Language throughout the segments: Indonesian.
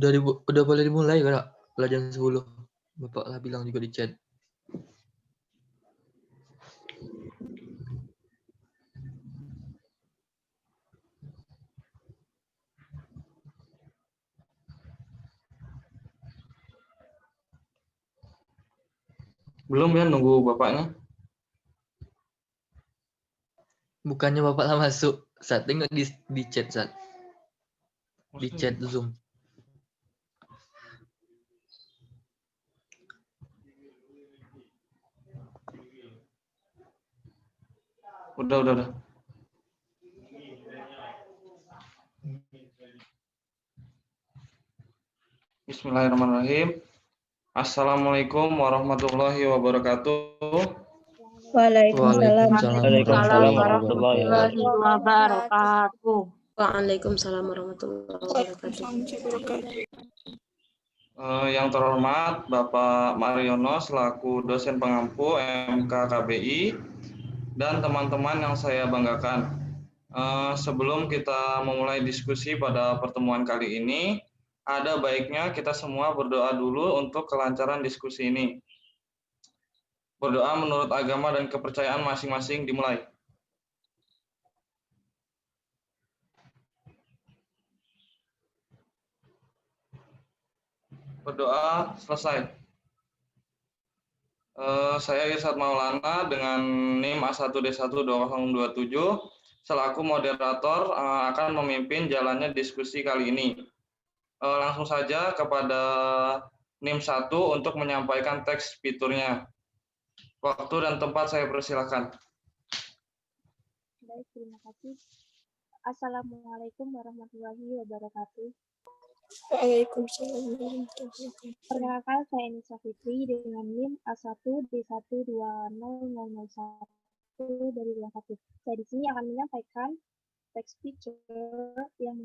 Udah boleh dimulai Kak. Pelajaran 10. Bapak lah bilang juga di chat. Belum ya, nunggu bapaknya. Bukannya Bapak lah masuk. Saat tengok di chat saat. Di chat Zoom. Udah. Bismillahirrahmanirrahim. Assalamualaikum warahmatullahi wabarakatuh. Waalaikumsalam warahmatullahi wabarakatuh. Waalaikumsalam warahmatullahi wabarakatuh. Yang terhormat Bapak Mariono selaku dosen pengampu MKKBI dan teman-teman yang saya banggakan. Sebelum kita memulai diskusi pada pertemuan kali ini, ada baiknya kita semua berdoa dulu untuk kelancaran diskusi ini. Berdoa menurut agama dan kepercayaan masing-masing dimulai. Berdoa selesai. Saya Irsad Maulana dengan NIM A1D12027 selaku moderator akan memimpin jalannya diskusi kali ini. Langsung saja kepada NIM 1 untuk menyampaikan teks fiturnya. Waktu dan tempat saya persilakan. Baik, terima kasih. Assalamualaikum warahmatullahi wabarakatuh. Waalaikumsalam warahmatullahi wabarakatuh. Perkenalkan, saya Nisa Fitri dengan NIM A1D12001 dari ruang 1. Saya di sini akan menyampaikan teks feature yang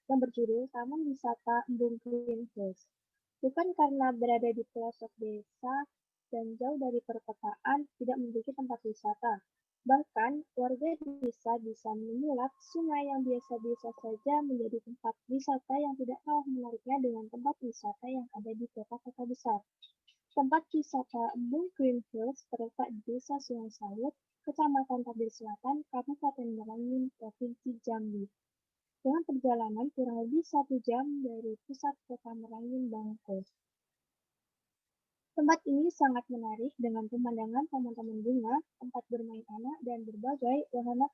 berjudul Taman Wisata Embung Green Hills. Bukan karena berada di pelosok desa dan jauh dari perkotaan tidak memiliki tempat wisata. Bahkan, warga desa bisa menyulap sungai yang biasa-biasa saja menjadi tempat wisata yang tidak kalah menariknya dengan tempat wisata yang ada di kota-kota besar. Tempat wisata Embung Green Hills terletak di Desa Sungai Sawut, Kecamatan Tabir Selatan, Kabupaten Merangin, Provinsi Jambi. Dengan perjalanan kurang lebih 1 jam dari pusat kota Merangin, Bangko. Tempat ini sangat menarik dengan pemandangan taman-taman bunga, tempat bermain anak, dan berbagai wahana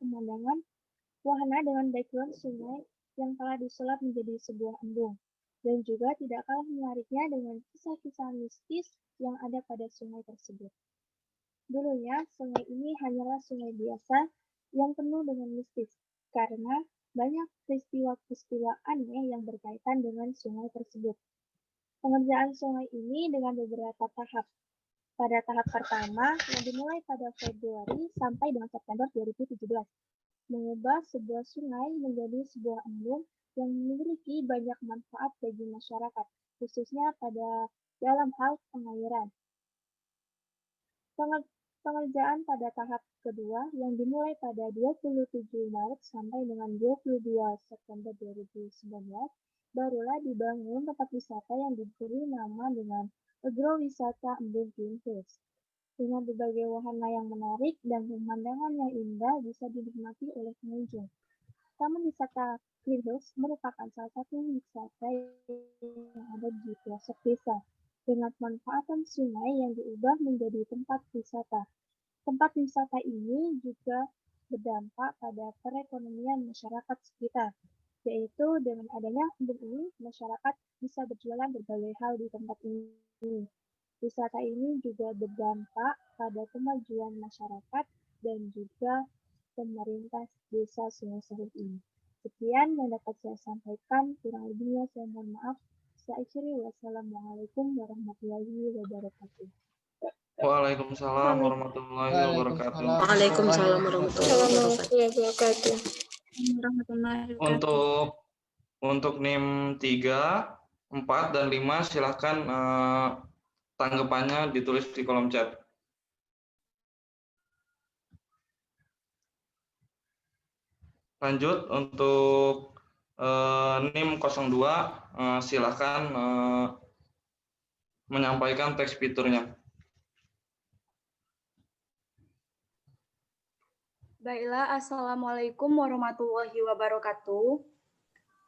dengan background sungai yang telah disulap menjadi sebuah embung. Dan juga tidak kalah menariknya dengan kisah-kisah mistis yang ada pada sungai tersebut. Dulunya, sungai ini hanyalah sungai biasa yang penuh dengan mistis, karena banyak peristiwa-peristiwa aneh yang berkaitan dengan sungai tersebut. Pengerjaan sungai ini dengan beberapa tahap. Pada tahap pertama, yang dimulai pada Februari sampai dengan September 2017, mengubah sebuah sungai menjadi sebuah embung yang memiliki banyak manfaat bagi masyarakat, khususnya pada dalam hal pengairan. Pengerjaan pada tahap kedua yang dimulai pada 27 Maret sampai dengan 22 September 2019, barulah dibangun tempat wisata yang diberi nama dengan Agrowisata Embung Green Hills. Dengan berbagai wahana yang menarik dan pemandangan yang indah bisa dinikmati oleh pengunjung. Taman wisata Green Hills merupakan salah satu wisata yang ada di pelosok desa, dengan pemanfaatan sungai yang diubah menjadi tempat wisata. Tempat wisata ini juga berdampak pada perekonomian masyarakat sekitar, yaitu dengan adanya embung ini, masyarakat bisa berjualan berbagai hal di tempat ini. Wisata ini juga berdampak pada kemajuan masyarakat dan juga pemerintah desa Sungai Sawut ini. Sekian yang dapat saya sampaikan, kurang lebihnya saya mohon maaf. Saya akhiri, wassalamualaikum warahmatullahi wabarakatuh. Waalaikumsalam warahmatullahi wabarakatuh. Waalaikumsalam warahmatullahi wabarakatuh. Untuk NIM 3, 4, dan 5 silahkan tanggapannya ditulis di kolom chat. Lanjut untuk NIM 02, silakan menyampaikan teks fiturnya. Baiklah, Assalamualaikum warahmatullahi wabarakatuh.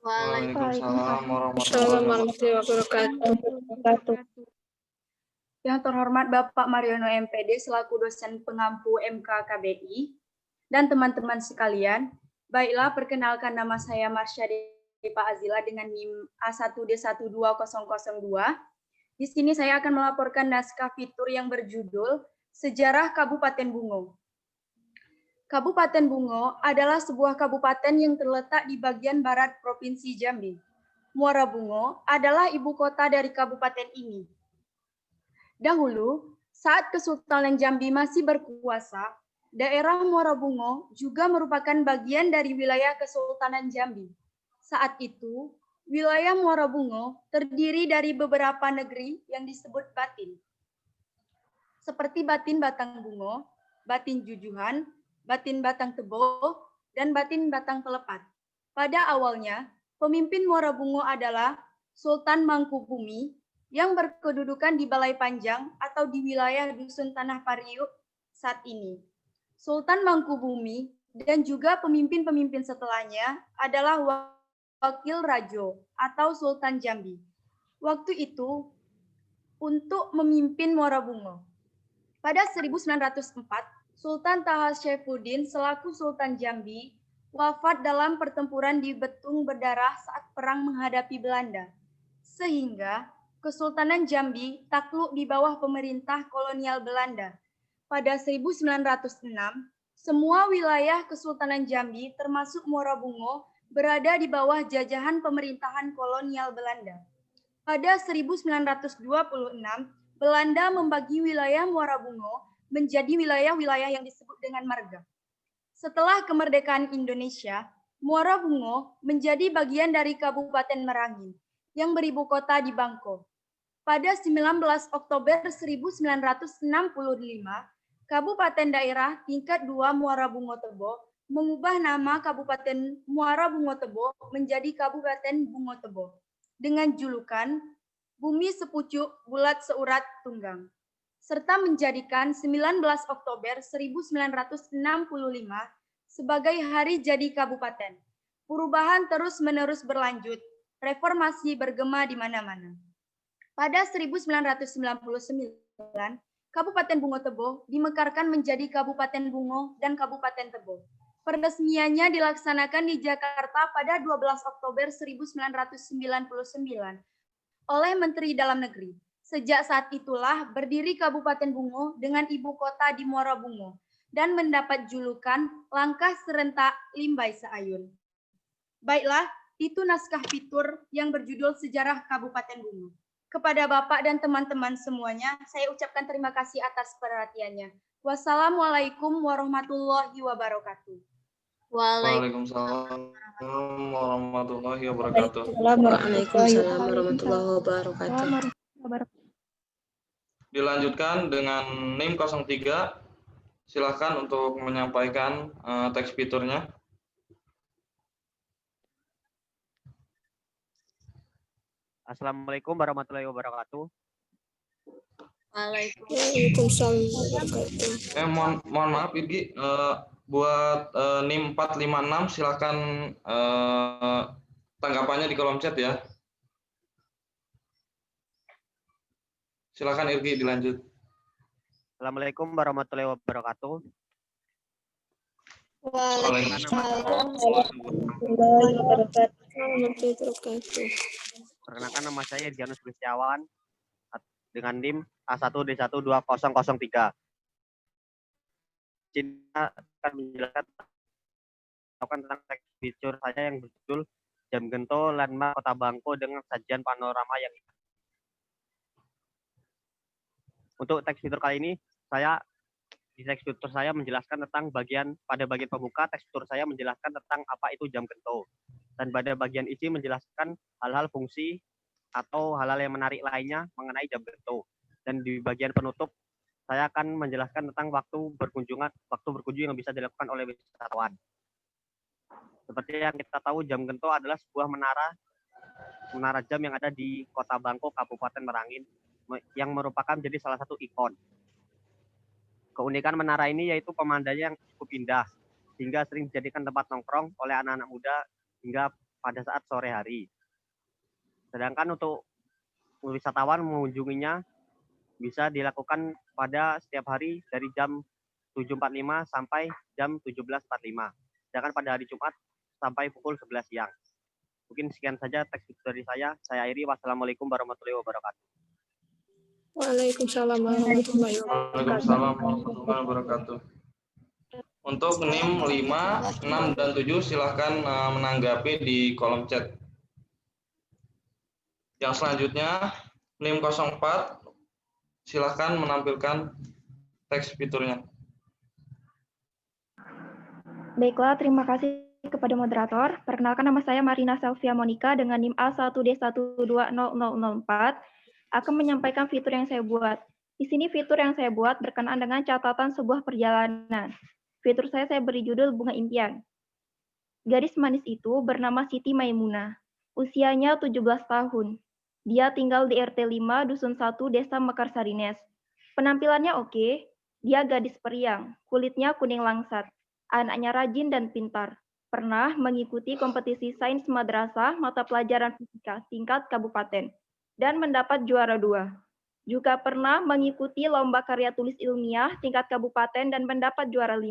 Waalaikumsalam warahmatullahi Assalamualaikum warahmatullahi wabarakatuh. Yang terhormat Bapak Mariono MPD selaku dosen pengampu MK KBI dan teman-teman sekalian, baiklah perkenalkan nama saya Marsha Depa Azila dengan NIM A1D12002. Di sini saya akan melaporkan naskah fitur yang berjudul Sejarah Kabupaten Bungo. Kabupaten Bungo adalah sebuah kabupaten yang terletak di bagian barat Provinsi Jambi. Muara Bungo adalah ibu kota dari kabupaten ini. Dahulu, saat Kesultanan Jambi masih berkuasa, daerah Muara Bungo juga merupakan bagian dari wilayah Kesultanan Jambi. Saat itu, wilayah Muara Bungo terdiri dari beberapa negeri yang disebut batin, seperti Batin Batang Bungo, Batin Jujuhan, Batin Batang Tebo, dan Batin Batang Pelepat. Pada awalnya, pemimpin Muara Bungo adalah Sultan Mangkubumi yang berkedudukan di Balai Panjang atau di wilayah Dusun Tanah Pariuk saat ini. Sultan Mangkubumi dan juga pemimpin-pemimpin setelahnya adalah Wakil Rajo atau Sultan Jambi. Waktu itu untuk memimpin Muara Bungo. Pada 1904, Sultan Taha Syaifuddin selaku Sultan Jambi wafat dalam pertempuran di Betung Berdarah saat perang menghadapi Belanda. Sehingga Kesultanan Jambi takluk di bawah pemerintah kolonial Belanda. Pada 1906, semua wilayah Kesultanan Jambi termasuk Muara Bungo berada di bawah jajahan pemerintahan kolonial Belanda. Pada 1926, Belanda membagi wilayah Muara Bungo menjadi wilayah-wilayah yang disebut dengan marga. Setelah kemerdekaan Indonesia, Muara Bungo menjadi bagian dari Kabupaten Merangin yang beribu kota di Bangko. Pada 19 Oktober 1965, Kabupaten Daerah Tingkat 2 Muara Bungo Tebo mengubah nama Kabupaten Muara Bungo Tebo menjadi Kabupaten Bungo Tebo dengan julukan Bumi Sepucuk Bulat Seurat Tunggang, serta menjadikan 19 Oktober 1965 sebagai hari jadi kabupaten. Perubahan terus-menerus berlanjut, reformasi bergema di mana-mana. Pada 1999, Kabupaten Bungo Tebo dimekarkan menjadi Kabupaten Bungo dan Kabupaten Tebo. Peresmiannya dilaksanakan di Jakarta pada 12 Oktober 1999 oleh Menteri Dalam Negeri. Sejak saat itulah berdiri Kabupaten Bungo dengan ibu kota di Muara Bungo dan mendapat julukan Langkah Serentak Limbai Seayun. Baiklah, itu naskah fitur yang berjudul Sejarah Kabupaten Bungo. Kepada Bapak dan teman-teman semuanya, saya ucapkan terima kasih atas perhatiannya. Wassalamualaikum warahmatullahi wabarakatuh. Waalaikumsalam warahmatullahi wabarakatuh. Waalaikumsalam warahmatullahi wabarakatuh. Dilanjutkan dengan NIM 03. Silakan untuk menyampaikan teks fiturnya. Assalamualaikum warahmatullahi wabarakatuh. Waalaikumsalam warahmatullahi wabarakatuh. Mohon maaf Irgi, buat NIM 456 silakan tanggapannya di kolom chat ya. Silakan Irgi dilanjut. Assalamualaikum warahmatullahi wabarakatuh. Waalaikumsalam warahmatullahi wabarakatuh. Perkenalkan nama saya Janus Gustiawan dengan NIM A1D12003. Cinta akan menjelaskan tentang teks fitur saya yang berjudul Jam Gento Landmark Kota Bangko dengan sajian panorama yang indah. Untuk teks fitur kali ini, di teks fitur saya menjelaskan tentang bagian pembuka, teks fitur saya menjelaskan tentang apa itu jam gento. Dan pada bagian isi menjelaskan hal-hal fungsi atau hal-hal yang menarik lainnya mengenai jam gento. Dan di bagian penutup, saya akan menjelaskan tentang waktu berkunjung yang bisa dilakukan oleh wisatawan. Seperti yang kita tahu, Jam Gento adalah sebuah menara jam yang ada di Kota Bangko, Kabupaten Merangin, yang merupakan jadi salah satu ikon. Keunikan menara ini yaitu pemandangannya yang cukup indah, sehingga sering dijadikan tempat nongkrong oleh anak-anak muda hingga pada saat sore hari. Sedangkan untuk wisatawan mengunjunginya bisa dilakukan pada setiap hari dari jam 7.45 sampai jam 17.45. Sedangkan pada hari Jumat sampai pukul 11 siang. Mungkin sekian saja teks dari saya. Saya akhiri. Wassalamualaikum warahmatullahi wabarakatuh. Waalaikumsalam warahmatullahi wabarakatuh. Waalaikumsalam warahmatullahi wabarakatuh. Untuk NIM 5, 6, dan 7 silahkan menanggapi di kolom chat. Yang selanjutnya, NIM 04, silahkan menampilkan teks fiturnya. Baiklah, terima kasih kepada moderator. Perkenalkan, nama saya Marina Selvia Monica dengan NIM A1D120004 akan menyampaikan fitur yang saya buat. Di sini fitur yang saya buat berkenaan dengan catatan sebuah perjalanan. Fitur saya beri judul Bunga Impian. Gadis manis itu bernama Siti Maimunah. Usianya 17 tahun. Dia tinggal di RT 5, Dusun 1, Desa Mekarsarines. Penampilannya oke. Dia gadis periang, kulitnya kuning langsat. Anaknya rajin dan pintar. Pernah mengikuti kompetisi sains madrasah mata pelajaran fisika tingkat kabupaten dan mendapat juara 2. Juga pernah mengikuti lomba karya tulis ilmiah tingkat kabupaten dan mendapat juara 5.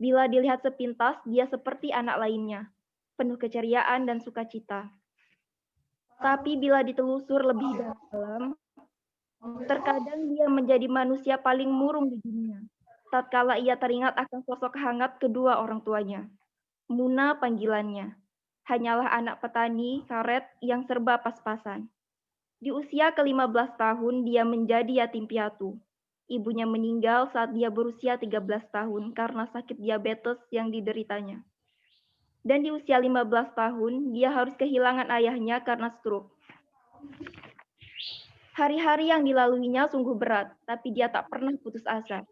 Bila dilihat sepintas, dia seperti anak lainnya, penuh keceriaan dan sukacita. Tapi bila ditelusur lebih dalam, terkadang dia menjadi manusia paling murung di dunia. Tatkala ia teringat akan sosok hangat kedua orang tuanya. Muna panggilannya. Hanyalah anak petani karet yang serba pas-pasan. Di usia ke-15 tahun, dia menjadi yatim piatu. Ibunya meninggal saat dia berusia 13 tahun karena sakit diabetes yang dideritanya. Dan di usia 15 tahun, dia harus kehilangan ayahnya karena stroke. Hari-hari yang dilaluinya sungguh berat, tapi dia tak pernah putus asa.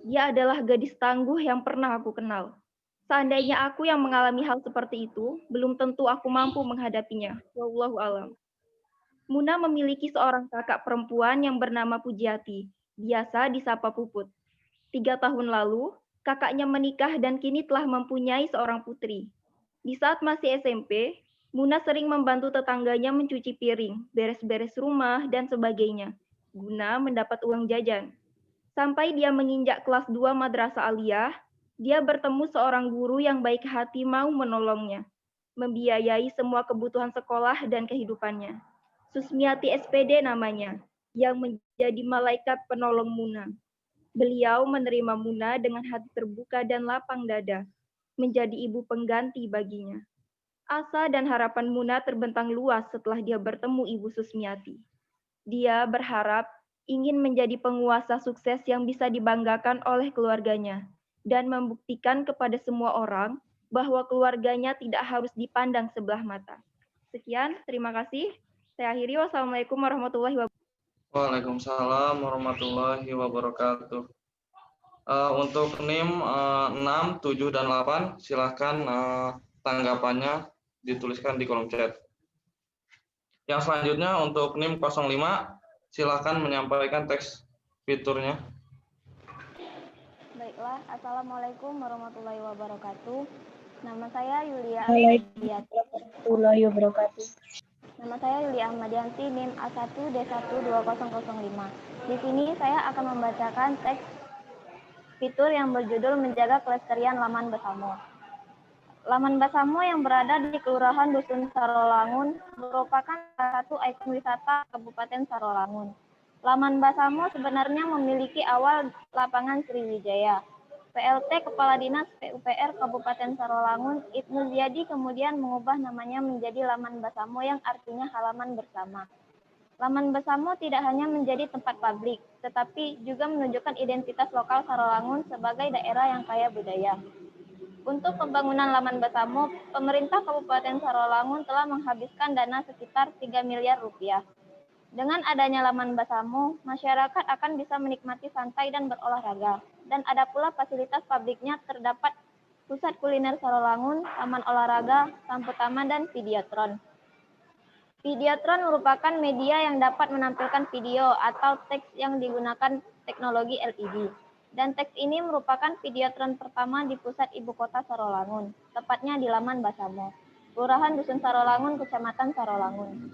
Dia adalah gadis tangguh yang pernah aku kenal. Seandainya aku yang mengalami hal seperti itu, belum tentu aku mampu menghadapinya. Wallahu a'lam. Muna memiliki seorang kakak perempuan yang bernama Pujiati, biasa disapa Puput. 3 tahun lalu, kakaknya menikah dan kini telah mempunyai seorang putri. Di saat masih SMP, Muna sering membantu tetangganya mencuci piring, beres-beres rumah, dan sebagainya, guna mendapat uang jajan. Sampai dia menginjak kelas 2 Madrasah Aliyah, dia bertemu seorang guru yang baik hati mau menolongnya, membiayai semua kebutuhan sekolah dan kehidupannya. Susmiati SPD namanya, yang menjadi malaikat penolong Muna. Beliau menerima Muna dengan hati terbuka dan lapang dada, menjadi ibu pengganti baginya. Asa dan harapan Muna terbentang luas setelah dia bertemu Ibu Susmiati. Dia berharap ingin menjadi penguasa sukses yang bisa dibanggakan oleh keluarganya dan membuktikan kepada semua orang bahwa keluarganya tidak harus dipandang sebelah mata. Sekian, terima kasih. Saya akhiri. Wassalamualaikum warahmatullahi wabarakatuh. Waalaikumsalam warahmatullahi wabarakatuh. Untuk NIM 6, 7, dan 8, silahkan tanggapannya dituliskan di kolom chat. Yang selanjutnya untuk NIM 05, silahkan menyampaikan teks fiturnya. Baiklah, Assalamualaikum warahmatullahi wabarakatuh. Nama saya Yulia Waalaikumsalam. Nama saya Yulia Ahmadianti, NIM A1D12005. Di sini saya akan membacakan teks fitur yang berjudul Menjaga Kelestarian Laman Basamo. Laman Basamo yang berada di Kelurahan Dusun Sarolangun merupakan salah satu ikon wisata Kabupaten Sarolangun. Laman Basamo sebenarnya memiliki awal lapangan Sriwijaya. PLT Kepala Dinas PUPR Kabupaten Sarolangun, Ibnu Ziyadi kemudian mengubah namanya menjadi Laman Basamo yang artinya halaman bersama. Laman Basamo tidak hanya menjadi tempat publik, tetapi juga menunjukkan identitas lokal Sarolangun sebagai daerah yang kaya budaya. Untuk pembangunan Laman Basamo, pemerintah Kabupaten Sarolangun telah menghabiskan dana sekitar 3 miliar rupiah. Dengan adanya Laman Basamo, masyarakat akan bisa menikmati santai dan berolahraga. Dan ada pula fasilitas publiknya terdapat Pusat Kuliner Sarolangun, Taman Olahraga, lampu taman, dan Videotron. Videotron merupakan media yang dapat menampilkan video atau teks yang digunakan teknologi LED. Dan teks ini merupakan Videotron pertama di pusat ibu kota Sarolangun, tepatnya di Laman Basamo, Kelurahan Dusun Sarolangun, Kecamatan Sarolangun.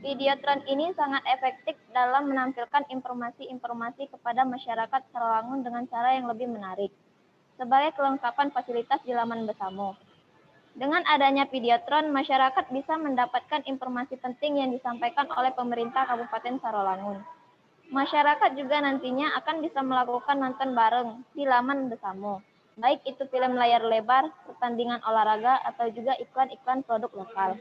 Videotron ini sangat efektif dalam menampilkan informasi-informasi kepada masyarakat Sarolangun dengan cara yang lebih menarik, sebagai kelengkapan fasilitas di Laman Basamo. Dengan adanya Videotron, masyarakat bisa mendapatkan informasi penting yang disampaikan oleh pemerintah Kabupaten Sarolangun. Masyarakat juga nantinya akan bisa melakukan nonton bareng di Laman Basamo, baik itu film layar lebar, pertandingan olahraga, atau juga iklan-iklan produk lokal.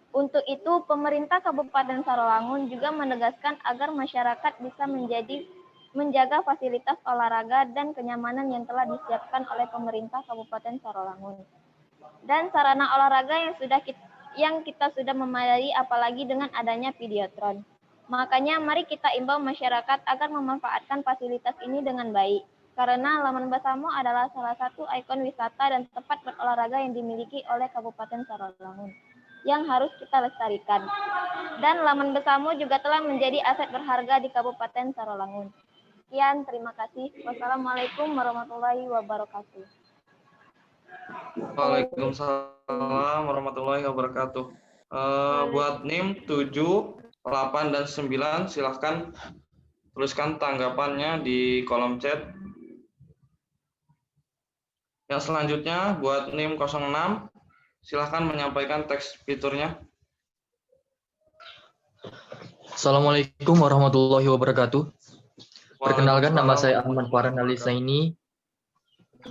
Untuk itu, pemerintah Kabupaten Sarolangun juga menegaskan agar masyarakat bisa menjaga fasilitas olahraga dan kenyamanan yang telah disiapkan oleh pemerintah Kabupaten Sarolangun. Dan sarana olahraga yang kita sudah memadai, apalagi dengan adanya Videotron. Makanya mari kita imbau masyarakat agar memanfaatkan fasilitas ini dengan baik. Karena Laman Basamo adalah salah satu ikon wisata dan tempat berolahraga yang dimiliki oleh Kabupaten Sarolangun, yang harus kita lestarikan. Dan Laman Basamo juga telah menjadi aset berharga di Kabupaten Sarolangun. Sekian, terima kasih. Wassalamualaikum warahmatullahi wabarakatuh. Waalaikumsalam warahmatullahi wabarakatuh. Buat NIM 7, 8, dan 9, silahkan tuliskan tanggapannya di kolom chat. Yang selanjutnya buat NIM 06, silahkan menyampaikan teks fiturnya. Assalamualaikum warahmatullahi wabarakatuh. Perkenalkan, nama saya Ahmad Farhan Alisaini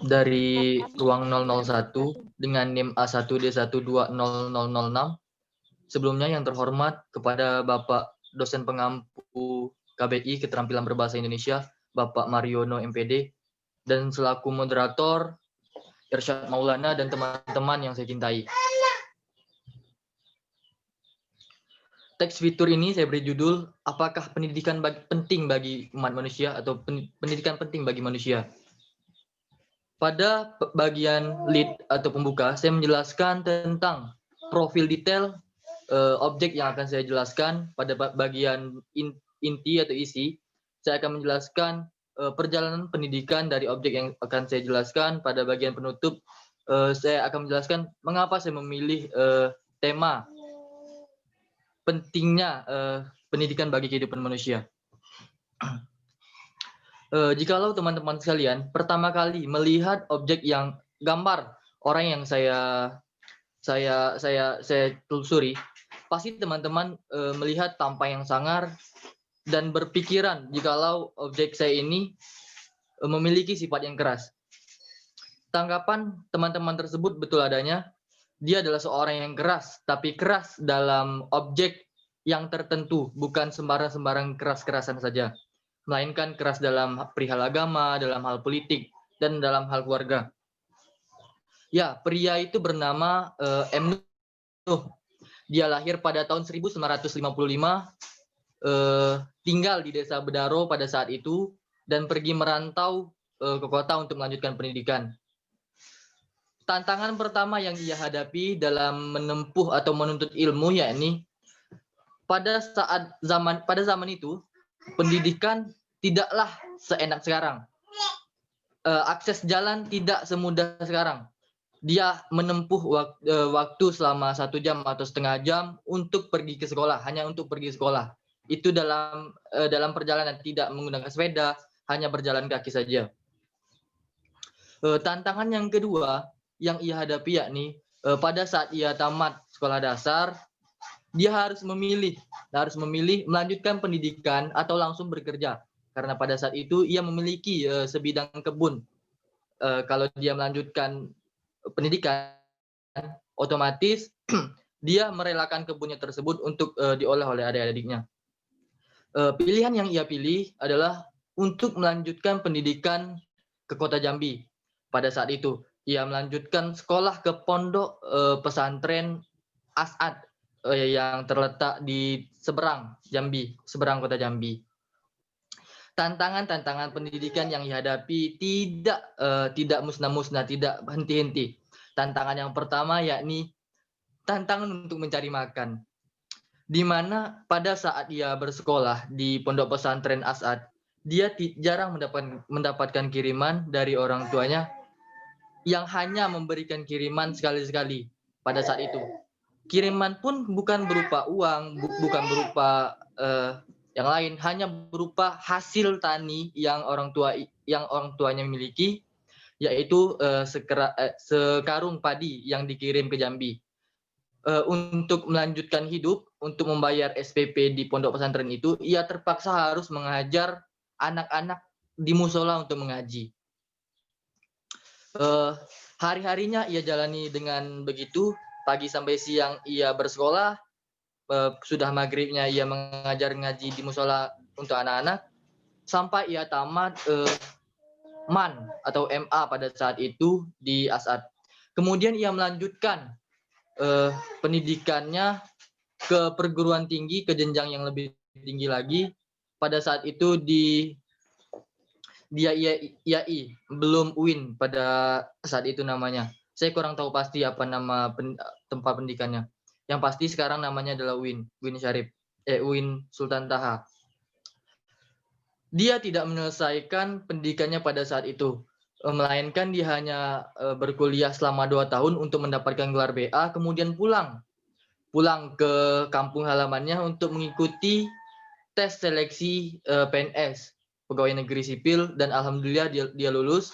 dari ruang 001 dengan NIM A1D1200006. Sebelumnya yang terhormat kepada Bapak dosen pengampu KBI Keterampilan Berbahasa Indonesia, Bapak Mariono MPD, dan selaku moderator Irsyad Maulana dan teman-teman yang saya cintai. Teks fitur ini saya beri judul, apakah pendidikan penting bagi umat manusia atau pendidikan penting bagi manusia. Pada bagian lead atau pembuka, saya menjelaskan tentang profil detail objek yang akan saya jelaskan. Pada bagian inti atau isi, saya akan menjelaskan perjalanan pendidikan dari objek yang akan saya jelaskan. Pada bagian penutup, saya akan menjelaskan mengapa saya memilih tema pentingnya pendidikan bagi kehidupan manusia. Jikalau teman-teman sekalian pertama kali melihat objek yang gambar orang yang saya telusuri, pasti teman-teman melihat tampak yang sangar dan berpikiran jikalau objek saya ini memiliki sifat yang keras. Tanggapan teman-teman tersebut betul adanya. Dia adalah seorang yang keras, tapi keras dalam objek yang tertentu, bukan sembarang keras-kerasan saja, melainkan keras dalam perihal agama, dalam hal politik, dan dalam hal keluarga. Ya, pria itu bernama M. Nuh. Dia lahir pada tahun 1955, tinggal di desa Bedaro pada saat itu, dan pergi merantau ke kota untuk melanjutkan pendidikan. Tantangan pertama yang ia hadapi dalam menempuh atau menuntut ilmu, yakni pada zaman itu pendidikan tidaklah seenak sekarang. Akses jalan tidak semudah sekarang. Dia menempuh waktu selama 1 jam atau setengah jam untuk pergi ke sekolah, hanya untuk pergi sekolah. Itu dalam perjalanan, tidak menggunakan sepeda, hanya berjalan kaki saja. Tantangan yang kedua yang ia hadapi yakni pada saat ia tamat sekolah dasar, dia harus memilih melanjutkan pendidikan atau langsung bekerja, karena pada saat itu ia memiliki sebidang kebun. Kalau dia melanjutkan pendidikan, otomatis dia merelakan kebunnya tersebut untuk diolah oleh adik-adiknya. Pilihan yang ia pilih adalah untuk melanjutkan pendidikan ke kota Jambi. Pada saat itu ia melanjutkan sekolah ke pondok pesantren As'ad yang terletak di seberang kota Jambi. tantangan-tantangan pendidikan yang dihadapi tidak musnah-musnah, tidak henti-henti. Tantangan yang pertama yakni tantangan untuk mencari makan. Di mana pada saat dia bersekolah di Pondok Pesantren As'ad, dia jarang mendapatkan kiriman dari orang tuanya yang hanya memberikan kiriman sekali-sekali pada saat itu. Kiriman pun bukan berupa uang, bukan berupa yang lain, hanya berupa hasil tani yang orang tuanya miliki, yaitu sekarung padi yang dikirim ke Jambi. Untuk melanjutkan hidup, untuk membayar SPP di pondok pesantren itu, ia terpaksa harus mengajar anak-anak di musola untuk mengaji. Hari-harinya ia jalani dengan begitu, pagi sampai siang ia bersekolah, sudah maghribnya ia mengajar ngaji di musola untuk anak-anak, sampai ia tamat MAN atau MA pada saat itu di As'ad. Kemudian ia melanjutkan pendidikannya ke perguruan tinggi, ke jenjang yang lebih tinggi lagi. Pada saat itu dia IAI, belum UIN pada saat itu namanya. Saya kurang tahu pasti apa nama tempat pendidikannya. Yang pasti sekarang namanya adalah UIN Sultan Taha. Dia tidak menyelesaikan pendidikannya pada saat itu, melainkan dia hanya berkuliah selama 2 tahun untuk mendapatkan gelar BA, kemudian pulang ke kampung halamannya untuk mengikuti tes seleksi PNS, pegawai negeri sipil, dan alhamdulillah dia lulus,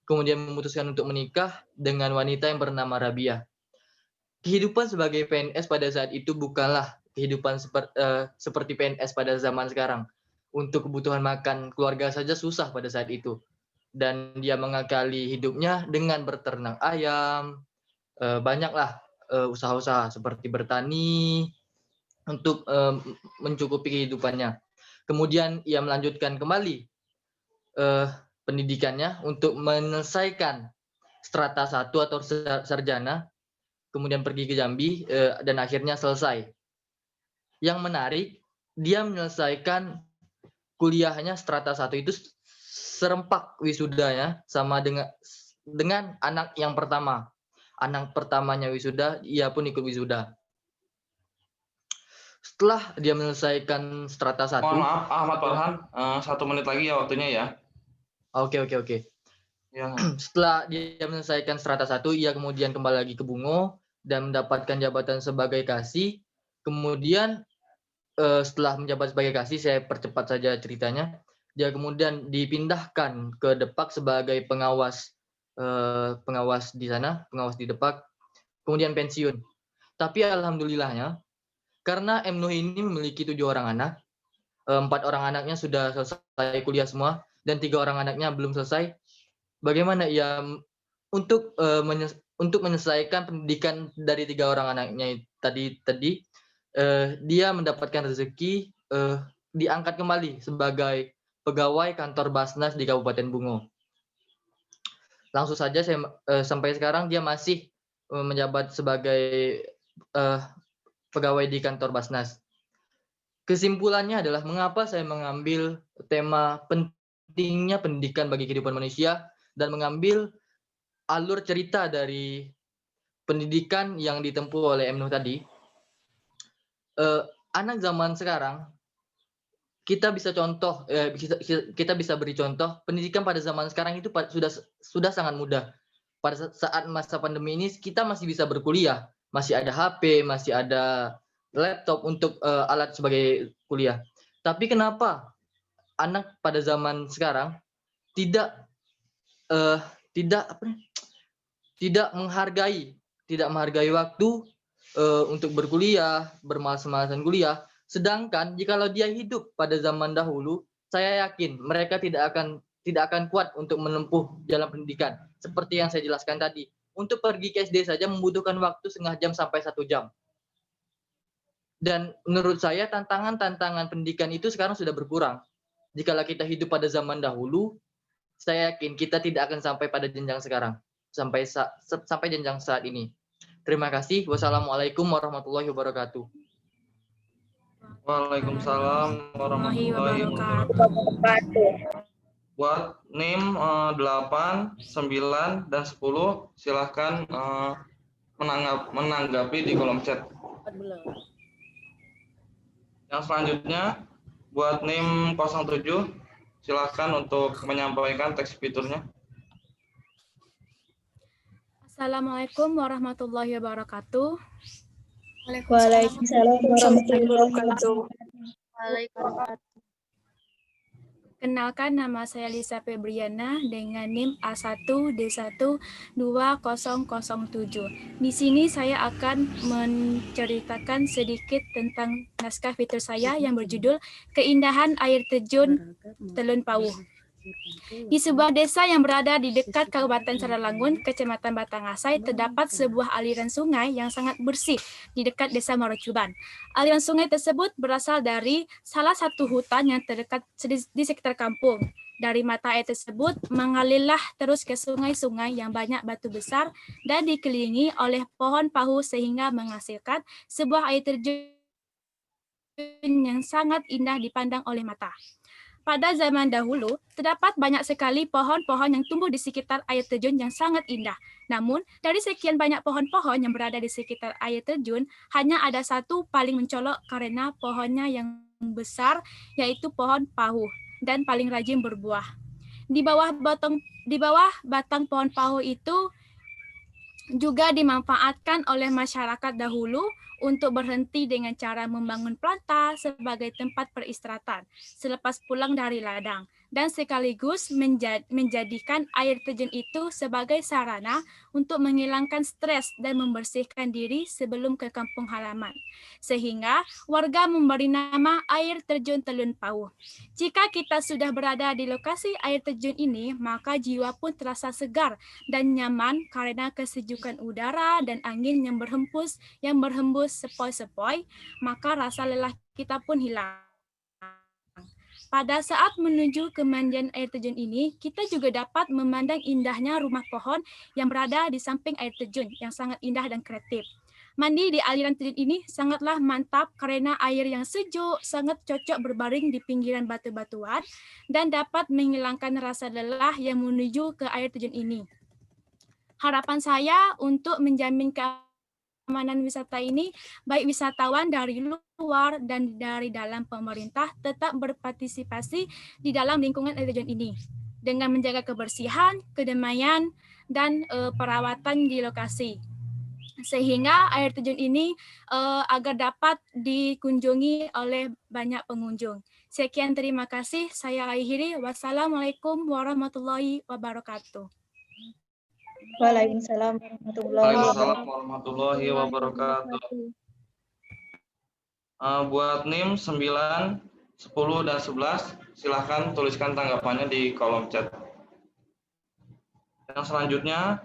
kemudian memutuskan untuk menikah dengan wanita yang bernama Rabiah. Kehidupan sebagai PNS pada saat itu bukanlah kehidupan seperti PNS pada zaman sekarang. Untuk kebutuhan makan keluarga saja susah pada saat itu. Dan dia mengakali hidupnya dengan berternak ayam, banyaklah usaha-usaha seperti bertani untuk mencukupi kehidupannya. Kemudian ia melanjutkan kembali pendidikannya untuk menyelesaikan strata 1 atau sarjana, kemudian pergi ke Jambi dan akhirnya selesai. Yang menarik, dia menyelesaikan kuliahnya strata 1 itu serempak wisudanya sama dengan anak yang pertama. Anak pertamanya wisuda, ia pun ikut wisuda. Setelah dia menyelesaikan strata 1. Mohon maaf Ahmad Farhan, 1 menit lagi ya waktunya ya. Oke. Ya. Setelah dia menyelesaikan strata 1, ia kemudian kembali lagi ke Bungo dan mendapatkan jabatan sebagai kasih. Kemudian setelah menjabat sebagai kasih, saya percepat saja ceritanya. Dia kemudian dipindahkan ke Depak sebagai pengawas di sana, pengawas di Depak. Kemudian pensiun. Tapi alhamdulillahnya, karena M. Nuh ini memiliki 7 orang anak, 4 orang anaknya sudah selesai kuliah semua, dan 3 orang anaknya belum selesai. Bagaimana ia untuk menyelesaikan pendidikan dari 3 orang anaknya tadi dia mendapatkan rezeki diangkat kembali sebagai pegawai kantor Basnas di Kabupaten Bungo. Langsung saja sampai sekarang dia masih menjabat sebagai pegawai di kantor Basnas. Kesimpulannya adalah mengapa saya mengambil tema pentingnya pendidikan bagi kehidupan manusia dan mengambil alur cerita dari pendidikan yang ditempuh oleh M. Nuh tadi. Anak zaman sekarang kita bisa beri contoh pendidikan pada zaman sekarang itu sudah sangat mudah. Pada saat masa pandemi ini kita masih bisa berkuliah, masih ada HP, masih ada laptop untuk alat sebagai kuliah. Tapi kenapa anak pada zaman sekarang tidak menghargai waktu untuk berkuliah, bermalas-malasan kuliah. Sedangkan jikalau dia hidup pada zaman dahulu, saya yakin mereka tidak akan kuat untuk menempuh jalan pendidikan. Seperti yang saya jelaskan tadi, untuk pergi ke SD saja membutuhkan waktu setengah jam sampai 1 jam. Dan menurut saya tantangan pendidikan itu sekarang sudah berkurang. Jikalau kita hidup pada zaman dahulu, saya yakin kita tidak akan sampai pada jenjang sekarang, sampai jenjang saat ini. Terima kasih. Wassalamualaikum warahmatullahi wabarakatuh. Waalaikumsalam warahmatullahi wabarakatuh. Buat NIM 8, 9, dan 10, silahkan menanggapi di kolom chat. Yang selanjutnya, buat NIM 07, silahkan untuk menyampaikan teks fiturnya. Assalamualaikum warahmatullahi wabarakatuh. Waalaikumsalam warahmatullahi wabarakatuh. Kenalkan, nama saya Lisa Febriana dengan NIM A1D12007. Di sini saya akan menceritakan sedikit tentang naskah fitur saya yang berjudul Keindahan Air Terjun Telun Pauh. Di sebuah desa yang berada di dekat Kabupaten Saralangun, Kecamatan Batangasai, terdapat sebuah aliran sungai yang sangat bersih di dekat desa Morocuban. Aliran sungai tersebut berasal dari salah satu hutan yang terdekat di sekitar kampung. Dari mata air tersebut mengalirlah terus ke sungai-sungai yang banyak batu besar dan dikelilingi oleh pohon pahu sehingga menghasilkan sebuah air terjun yang sangat indah dipandang oleh mata. Pada zaman dahulu, terdapat banyak sekali pohon-pohon yang tumbuh di sekitar air terjun yang sangat indah. Namun, dari sekian banyak pohon-pohon yang berada di sekitar air terjun, hanya ada satu paling mencolok karena pohonnya yang besar, yaitu pohon pahu, dan paling rajin berbuah. Di bawah batang pohon pahu itu juga dimanfaatkan oleh masyarakat dahulu untuk berhenti dengan cara membangun planta sebagai tempat peristirahatan selepas pulang dari ladang, dan sekaligus menjadikan air terjun itu sebagai sarana untuk menghilangkan stres dan membersihkan diri sebelum ke kampung halaman. Sehingga warga memberi nama air terjun Telun Pauh. Jika kita sudah berada di lokasi air terjun ini, maka jiwa pun terasa segar dan nyaman karena kesejukan udara dan angin yang berhembus sepoi-sepoi, maka rasa lelah kita pun hilang. Pada saat menuju ke mandian air terjun ini, kita juga dapat memandang indahnya rumah pohon yang berada di samping air terjun yang sangat indah dan kreatif. Mandi di aliran terjun ini sangatlah mantap karena air yang sejuk sangat cocok berbaring di pinggiran batu-batuan dan dapat menghilangkan rasa lelah yang menuju ke air terjun ini. Harapan saya untuk menjamin keamanan wisata ini, baik wisatawan dari luar dan dari dalam pemerintah tetap berpartisipasi di dalam lingkungan air terjun ini dengan menjaga kebersihan, kedamaian, dan perawatan di lokasi. Sehingga air terjun ini agar dapat dikunjungi oleh banyak pengunjung. Sekian, terima kasih. Saya akhiri. Wassalamualaikum warahmatullahi wabarakatuh. Waalaikumsalam warahmatullahi wabarakatuh. Buat NIM 9, 10, dan 11, silahkan tuliskan tanggapannya di kolom chat. Yang selanjutnya,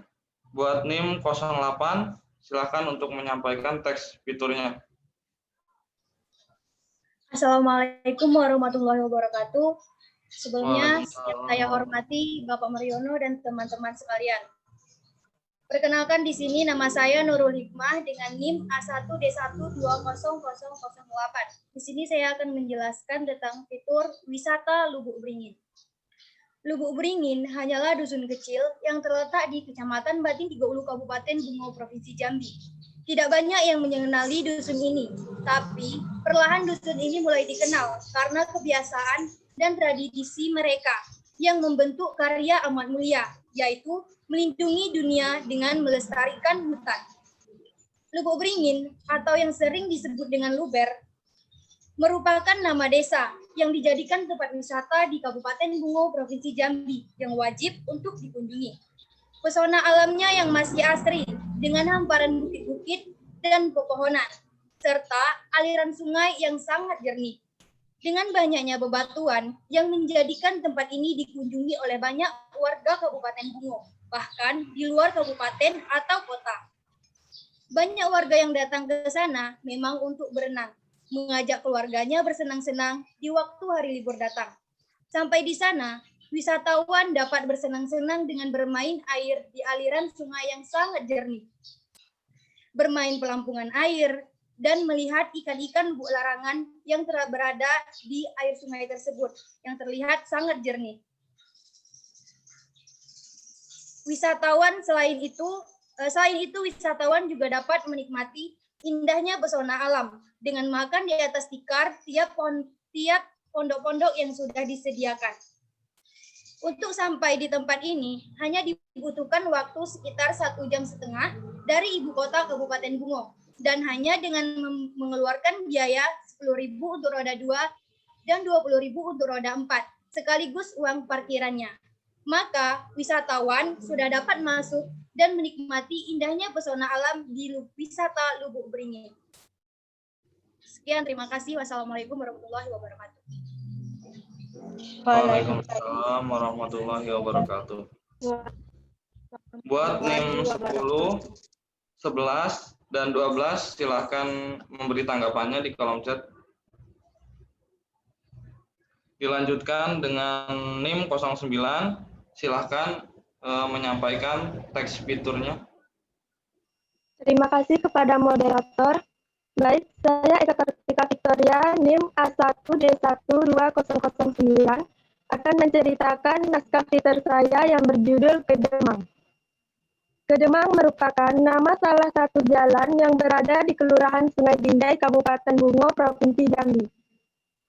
buat NIM 08, silahkan untuk menyampaikan teks fiturnya. Assalamualaikum warahmatullahi wabarakatuh. Sebelumnya, saya hormati Bapak Mariono dan teman-teman sekalian. Perkenalkan, di sini nama saya Nurul Hikmah dengan NIM A1D1200008. Di sini saya akan menjelaskan tentang fitur wisata Lubuk Beringin. Lubuk Beringin hanyalah dusun kecil yang terletak di Kecamatan Batin Tiga Ulu, Kabupaten Bungo, Provinsi Jambi. Tidak banyak yang mengenali dusun ini, tapi perlahan dusun ini mulai dikenal karena kebiasaan dan tradisi mereka yang membentuk karya amat mulia, yaitu melindungi dunia dengan melestarikan hutan. Lubuk Beringin atau yang sering disebut dengan Luber merupakan nama desa yang dijadikan tempat wisata di Kabupaten Bungo, Provinsi Jambi yang wajib untuk dikunjungi. Pesona alamnya yang masih asri dengan hamparan bukit-bukit dan pepohonan, serta aliran sungai yang sangat jernih. Dengan banyaknya bebatuan yang menjadikan tempat ini dikunjungi oleh banyak warga Kabupaten Bungo, bahkan di luar kabupaten atau kota. Banyak warga yang datang ke sana memang untuk berenang, mengajak keluarganya bersenang-senang di waktu hari libur datang. Sampai di sana, wisatawan dapat bersenang-senang dengan bermain air di aliran sungai yang sangat jernih. Bermain pelampungan air, dan melihat ikan-ikan lubuk larangan yang berada di air sungai tersebut yang terlihat sangat jernih. Selain itu wisatawan juga dapat menikmati indahnya pesona alam dengan makan di atas tikar tiap pondok-pondok yang sudah disediakan. Untuk sampai di tempat ini hanya dibutuhkan waktu sekitar 1,5 jam dari ibu kota Kabupaten Bungo dan hanya dengan mengeluarkan biaya 10.000 untuk roda 2 dan 20.000 untuk roda 4 sekaligus uang parkirannya. Maka wisatawan sudah dapat masuk dan menikmati indahnya pesona alam di wisata Lubuk Beringin. Sekian, terima kasih. Wassalamualaikum warahmatullahi wabarakatuh. Waalaikumsalam warahmatullahi wabarakatuh. Buat NIM 10, 11, dan 12 silahkan memberi tanggapannya di kolom chat. Dilanjutkan dengan NIM 09, silahkan menyampaikan teks fiturnya. Terima kasih kepada moderator. Baik, saya Eka Kartika Victoria, NIM A1D12009, akan menceritakan naskah fitur saya yang berjudul Kedemang. Kedemang merupakan nama salah satu jalan yang berada di Kelurahan Sungai Bindai, Kabupaten Bungo, Provinsi Jambi.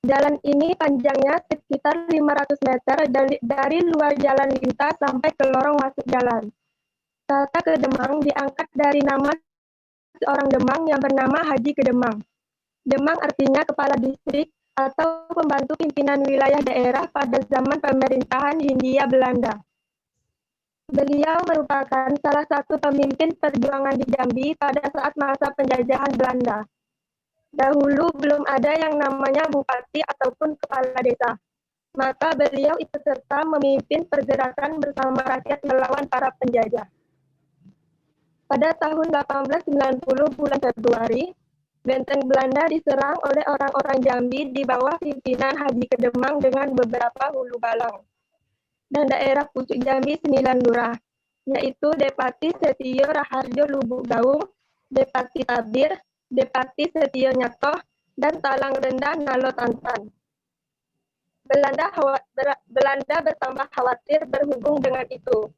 Jalan ini panjangnya sekitar 500 meter dari luar jalan lintas sampai ke lorong masuk jalan. Kata Kedemang diangkat dari nama seorang Demang yang bernama Haji Kedemang. Demang artinya kepala distrik atau pembantu pimpinan wilayah daerah pada zaman pemerintahan Hindia Belanda. Beliau merupakan salah satu pemimpin perjuangan di Jambi pada saat masa penjajahan Belanda. Dahulu belum ada yang namanya bupati ataupun kepala desa. Maka beliau ikut serta memimpin pergerakan bersama rakyat melawan para penjajah. Pada tahun 1890 bulan Februari, benteng Belanda diserang oleh orang-orang Jambi di bawah pimpinan Haji Kedemang dengan beberapa hulu balang. Dan daerah pucuk Jambi 9 lurah, yaitu Depati Setio Raharjo Lubuk Gaung, Depati Tabir, Depati Setio Nyatoh, dan Talang Rendah Nalo Tantan. Belanda bertambah khawatir berhubung dengan itu.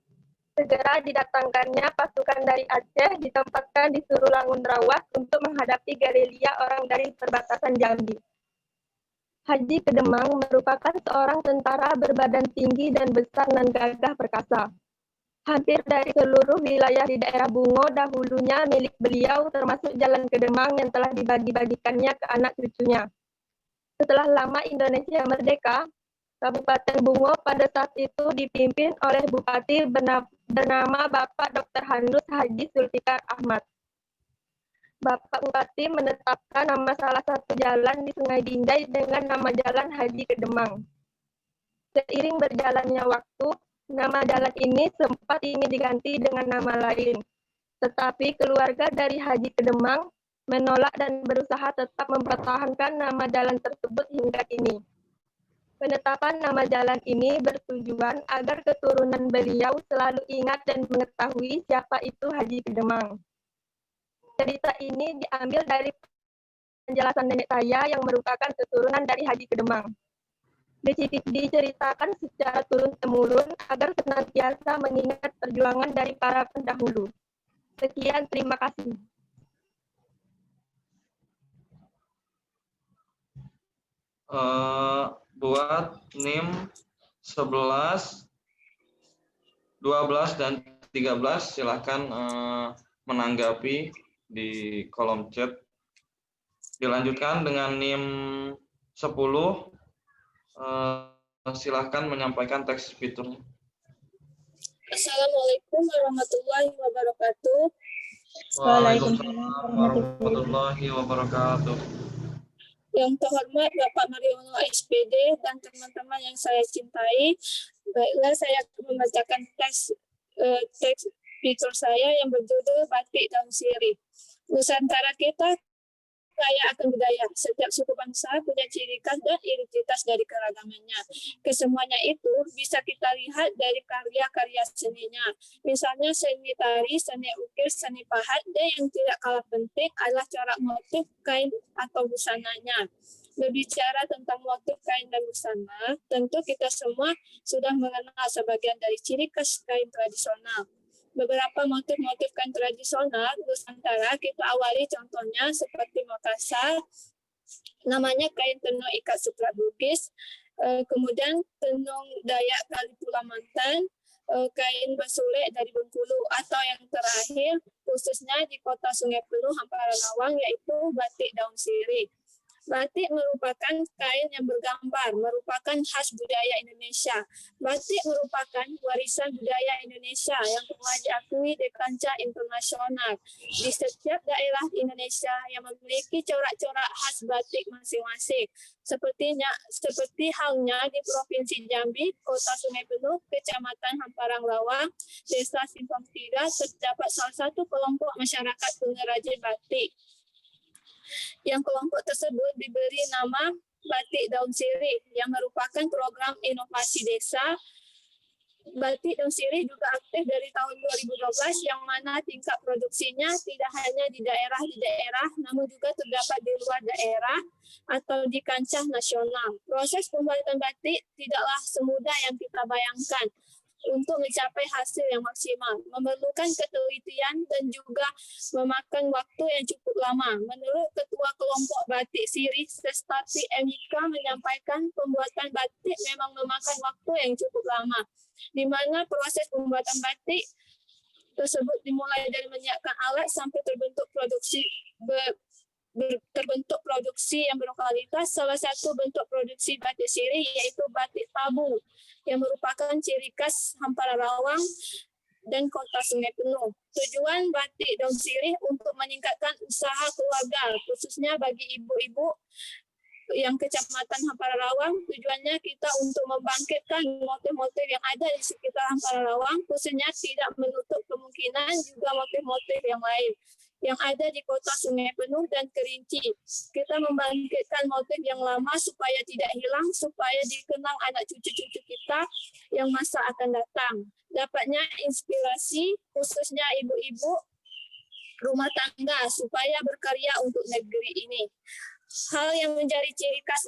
Segera didatangkannya pasukan dari Aceh ditempatkan di Surulangun Rawas untuk menghadapi gerilya orang dari perbatasan Jambi. Haji Kedemang merupakan seorang tentara berbadan tinggi dan besar dan gagah perkasa. Hampir dari seluruh wilayah di daerah Bungo dahulunya milik beliau termasuk Jalan Kedemang yang telah dibagi-bagikannya ke anak cucunya. Setelah lama Indonesia merdeka, Kabupaten Bungo pada saat itu dipimpin oleh Bupati bernama Bapak Dr. Handus Haji Zulfikar Ahmad. Bapak Bupati menetapkan nama salah satu jalan di Sungai Bindai dengan nama Jalan Haji Kedemang. Seiring berjalannya waktu, nama jalan ini sempat ingin diganti dengan nama lain. Tetapi keluarga dari Haji Kedemang menolak dan berusaha tetap mempertahankan nama jalan tersebut hingga kini. Penetapan nama jalan ini bertujuan agar keturunan beliau selalu ingat dan mengetahui siapa itu Haji Kedemang. Cerita ini diambil dari penjelasan nenek saya yang merupakan keturunan dari Haji Kedemang. Diceritakan secara turun-temurun agar senantiasa mengingat perjuangan dari para pendahulu. Sekian, terima kasih. Buat NIM 11, 12, dan 13 silahkan menanggapi di kolom chat. Dilanjutkan dengan NIM 10, silahkan menyampaikan teks fiturnya. Assalamualaikum warahmatullahi wabarakatuh. Waalaikumsalam warahmatullahi wabarakatuh. Yang terhormat Bapak Mariono SPD dan teman-teman yang saya cintai, baiklah saya akan membacakan teks fitur saya yang berjudul Batik Daun Sirih. Nusantara kita kaya akan budaya. Setiap suku bangsa punya ciri khas dan identitas dari keragamannya. Kesemuanya itu bisa kita lihat dari karya-karya seninya. Misalnya seni tari, seni ukir, seni pahat, dan yang tidak kalah penting adalah corak motif kain atau busananya. Berbicara tentang motif kain dan busana, tentu kita semua sudah mengenal sebagian dari ciri khas kain tradisional. Beberapa motif-motif kain tradisional Nusantara kita awali contohnya seperti Makassar, namanya kain tenun ikat sutra Bugis, kemudian tenun Dayak Kalipulau Mantan, kain basule dari Bengkulu, atau yang terakhir khususnya di kota Sungai Penuh Hampara Lawang yaitu batik daun sirih. Batik merupakan kain yang bergambar, merupakan khas budaya Indonesia. Batik merupakan warisan budaya Indonesia yang telah diakui di kancah internasional. Di setiap daerah Indonesia yang memiliki corak-corak khas batik masing-masing. Seperti halnya di Provinsi Jambi, Kota Sungai Penuh, Kecamatan Hamparang Lawang, Desa Simpang 3, terdapat salah satu kelompok masyarakat pengrajin batik. Yang kelompok tersebut diberi nama Batik Daun Sirih yang merupakan program inovasi desa. Batik Daun Sirih juga aktif dari tahun 2012 yang mana tingkat produksinya tidak hanya di daerah, namun juga terdapat di luar daerah atau di kancah nasional. Proses pembuatan batik tidaklah semudah yang kita bayangkan. Untuk mencapai hasil yang maksimal, memerlukan ketelitian dan juga memakan waktu yang cukup lama. Menurut Ketua Kelompok Batik Sirih, Sestati Emika menyampaikan pembuatan batik memang memakan waktu yang cukup lama, di mana proses pembuatan batik tersebut dimulai dari menyiapkan alat sampai terbentuk produksi yang berkualitas. Salah satu bentuk produksi batik sirih yaitu batik tabu yang merupakan ciri khas Hampara Lawang dan Kota Sungai Penuh. Tujuan batik daun sirih untuk meningkatkan usaha keluarga, khususnya bagi ibu-ibu yang Kecamatan Hampara Lawang. Tujuannya kita untuk membangkitkan motif-motif yang ada di sekitar Hampara Lawang, khususnya tidak menutup kemungkinan juga motif-motif yang lain yang ada di Kota Sungai Penuh dan Kerinci. Kita membangkitkan motif yang lama supaya tidak hilang, supaya dikenang anak cucu-cucu kita yang masa akan datang. Dapatnya inspirasi khususnya ibu-ibu rumah tangga supaya berkarya untuk negeri ini. Hal yang menjadi ciri khas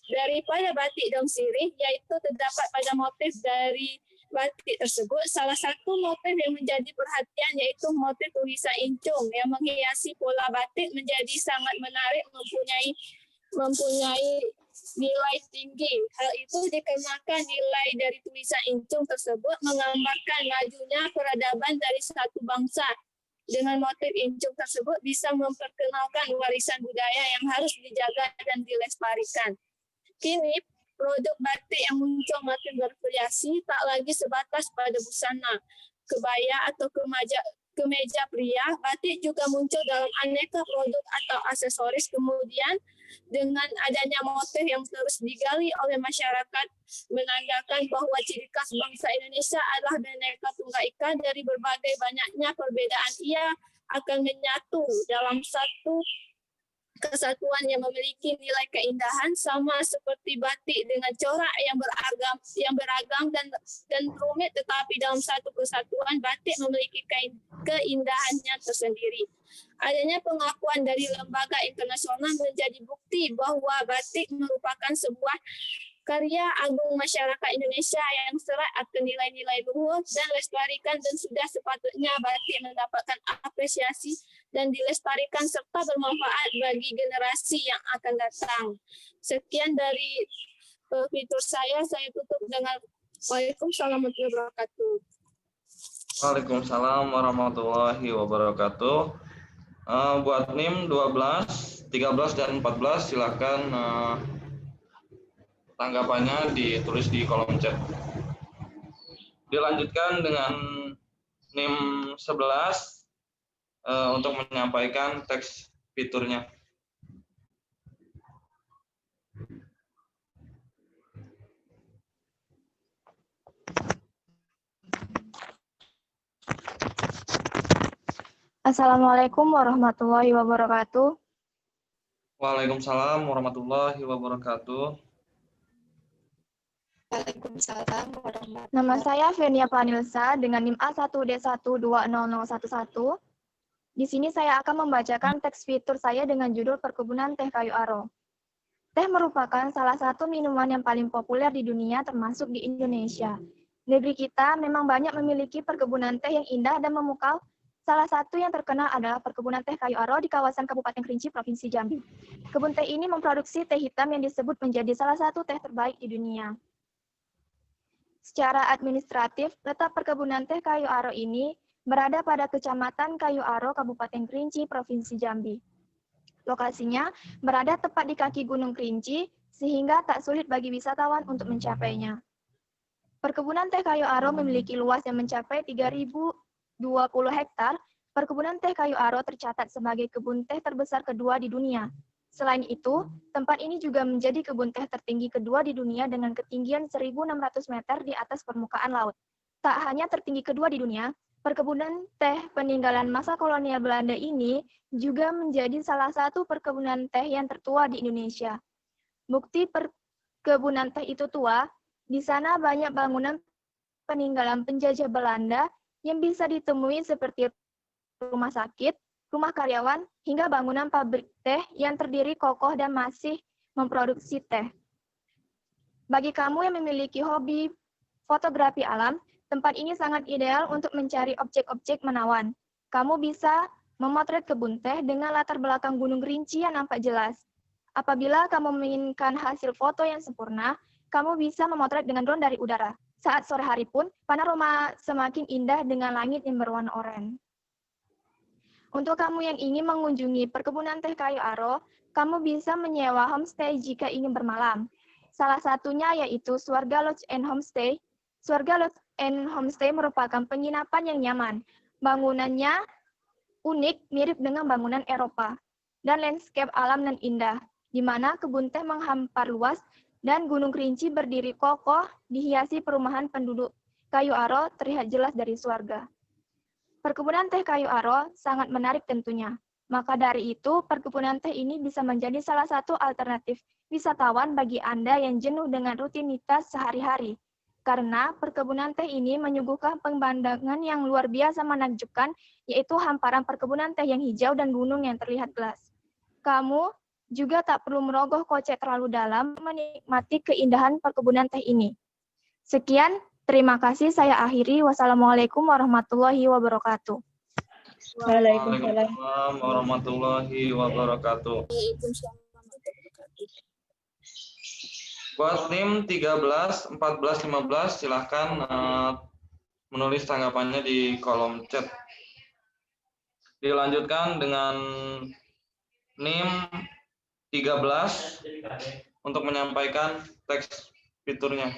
daripada batik daun sirih yaitu terdapat pada motif dari batik tersebut. Salah satu motif yang menjadi perhatian yaitu motif tulisan incung yang menghiasi pola batik menjadi sangat menarik, mempunyai nilai tinggi. Hal itu dikarenakan nilai dari tulisan incung tersebut menggambarkan majunya peradaban dari satu bangsa. Dengan motif incung tersebut bisa memperkenalkan warisan budaya yang harus dijaga dan dilestarikan. Kini produk batik yang muncul makin bervariasi, tak lagi sebatas pada busana, kebaya atau kemeja pria. Batik juga muncul dalam aneka produk atau aksesoris. Kemudian dengan adanya motif yang terus digali oleh masyarakat menandakan bahwa ciri khas bangsa Indonesia adalah Bhinneka Tunggal Ika. Dari berbagai banyaknya perbedaan, ia akan menyatu dalam satu kesatuan yang memiliki nilai keindahan, sama seperti batik dengan corak yang beragam dan rumit, tetapi dalam satu kesatuan batik memiliki keindahannya tersendiri. Adanya pengakuan dari lembaga internasional menjadi bukti bahwa batik merupakan sebuah karya agung masyarakat Indonesia yang serat akan nilai-nilai luhur dan lestarikan, dan sudah sepatutnya batik mendapatkan apresiasi dan dilestarikan serta bermanfaat bagi generasi yang akan datang. Sekian dari fitur saya tutup dengan Waalaikumsalam warahmatullahi wabarakatuh. Waalaikumsalam warahmatullahi wabarakatuh. Buat NIM 12, 13, dan 14 silakan tanggapannya ditulis di kolom chat. Dilanjutkan dengan NIM 11 untuk menyampaikan teks fiturnya. Assalamualaikum warahmatullahi wabarakatuh. Waalaikumsalam warahmatullahi wabarakatuh. Nama saya Venia Panilsa dengan NIM A1D1200011. Di sini saya akan membacakan teks fitur saya dengan judul Perkebunan Teh Kayu Aro. Teh merupakan salah satu minuman yang paling populer di dunia termasuk di Indonesia. Negeri kita memang banyak memiliki perkebunan teh yang indah dan memukau. Salah satu yang terkenal adalah Perkebunan Teh Kayu Aro di kawasan Kabupaten Kerinci, Provinsi Jambi. Kebun teh ini memproduksi teh hitam yang disebut menjadi salah satu teh terbaik di dunia. Secara administratif, letak Perkebunan Teh Kayu Aro ini berada pada Kecamatan Kayu Aro, Kabupaten Kerinci, Provinsi Jambi. Lokasinya berada tepat di kaki Gunung Kerinci, sehingga tak sulit bagi wisatawan untuk mencapainya. Perkebunan Teh Kayu Aro memiliki luas yang mencapai 3.020 hektar. Perkebunan Teh Kayu Aro tercatat sebagai kebun teh terbesar kedua di dunia. Selain itu, tempat ini juga menjadi kebun teh tertinggi kedua di dunia dengan ketinggian 1.600 meter di atas permukaan laut. Tak hanya tertinggi kedua di dunia, perkebunan teh peninggalan masa kolonial Belanda ini juga menjadi salah satu perkebunan teh yang tertua di Indonesia. Bukti perkebunan teh itu tua, di sana banyak bangunan peninggalan penjajah Belanda yang bisa ditemui seperti rumah sakit, rumah karyawan, hingga bangunan pabrik teh yang terdiri kokoh dan masih memproduksi teh. Bagi kamu yang memiliki hobi fotografi alam, tempat ini sangat ideal untuk mencari objek-objek menawan. Kamu bisa memotret kebun teh dengan latar belakang Gunung Kerinci yang nampak jelas. Apabila kamu menginginkan hasil foto yang sempurna, kamu bisa memotret dengan drone dari udara. Saat sore hari pun, panorama semakin indah dengan langit yang berwarna oranye. Untuk kamu yang ingin mengunjungi Perkebunan Teh Kayu Aro, kamu bisa menyewa homestay jika ingin bermalam. Salah satunya yaitu Swarga Lodge and Homestay. Swarga Lodge and Homestay merupakan penginapan yang nyaman. Bangunannya unik, mirip dengan bangunan Eropa, dan landscape alam dan indah, di mana kebun teh menghampar luas dan Gunung Kerinci berdiri kokoh dihiasi perumahan penduduk. Kayu Aro terlihat jelas dari Swarga. Perkebunan Teh Kayu Aro sangat menarik tentunya. Maka dari itu, perkebunan teh ini bisa menjadi salah satu alternatif wisatawan bagi Anda yang jenuh dengan rutinitas sehari-hari. Karena perkebunan teh ini menyuguhkan pemandangan yang luar biasa menakjubkan, yaitu hamparan perkebunan teh yang hijau dan gunung yang terlihat jelas. Kamu juga tak perlu merogoh kocek terlalu dalam menikmati keindahan perkebunan teh ini. Sekian, terima kasih. Saya akhiri. Wassalamualaikum warahmatullahi wabarakatuh. Waalaikumsalam warahmatullahi wabarakatuh. Buat NIM 13, 14, 15, silahkan menulis tanggapannya di kolom chat. Dilanjutkan dengan NIM 13 untuk menyampaikan teks fiturnya.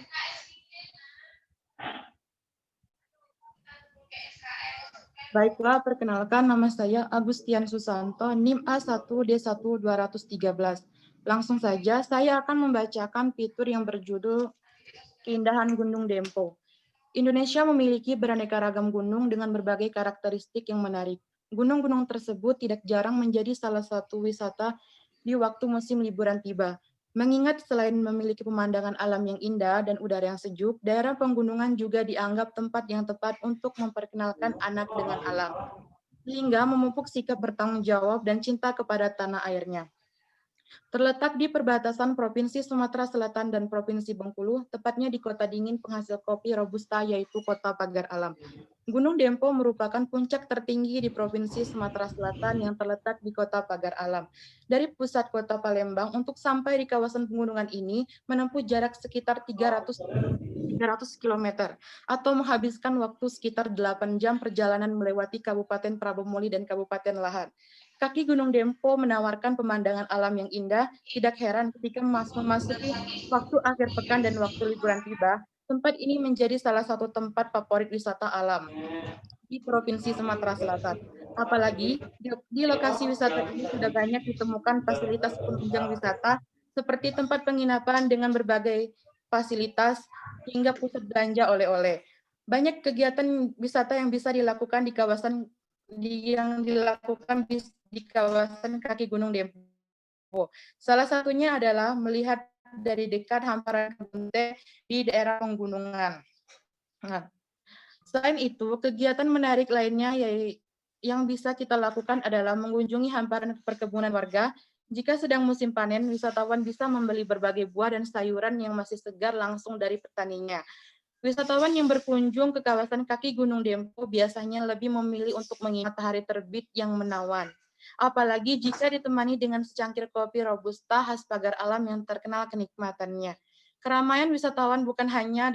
Baiklah, perkenalkan nama saya Agustian Susanto, NIM A1D12013. Langsung saja, saya akan membacakan fitur yang berjudul Keindahan Gunung Dempo. Indonesia memiliki beraneka ragam gunung dengan berbagai karakteristik yang menarik. Gunung-gunung tersebut tidak jarang menjadi salah satu wisata di waktu musim liburan tiba. Mengingat selain memiliki pemandangan alam yang indah dan udara yang sejuk, daerah penggunungan juga dianggap tempat yang tepat untuk memperkenalkan anak dengan alam, sehingga memupuk sikap bertanggung jawab dan cinta kepada tanah airnya. Terletak di perbatasan Provinsi Sumatera Selatan dan Provinsi Bengkulu, tepatnya di kota dingin penghasil kopi Robusta, yaitu Kota Pagar Alam. Gunung Dempo merupakan puncak tertinggi di Provinsi Sumatera Selatan yang terletak di Kota Pagar Alam. Dari pusat kota Palembang untuk sampai di kawasan pegunungan ini menempuh jarak sekitar 300 km atau menghabiskan waktu sekitar 8 jam perjalanan melewati Kabupaten Prabomuli dan Kabupaten Lahat. Kaki Gunung Dempo menawarkan pemandangan alam yang indah. Tidak heran ketika memasuki waktu akhir pekan dan waktu liburan tiba, tempat ini menjadi salah satu tempat favorit wisata alam di Provinsi Sumatera Selatan. Apalagi di lokasi wisata ini sudah banyak ditemukan fasilitas penunjang wisata seperti tempat penginapan dengan berbagai fasilitas hingga pusat belanja oleh-oleh. Banyak kegiatan wisata yang bisa dilakukan di kawasan kaki Gunung Dempo. Salah satunya adalah melihat dari dekat hamparan kebun teh di daerah penggunungan. Nah, selain itu, kegiatan menarik lainnya yang bisa kita lakukan adalah mengunjungi hamparan perkebunan warga. Jika sedang musim panen, wisatawan bisa membeli berbagai buah dan sayuran yang masih segar langsung dari petaninya. Wisatawan yang berkunjung ke kawasan kaki Gunung Dempo biasanya lebih memilih untuk mengingat matahari terbit yang menawan. Apalagi jika ditemani dengan secangkir kopi robusta khas pagar alam yang terkenal kenikmatannya. Keramaian wisatawan bukan hanya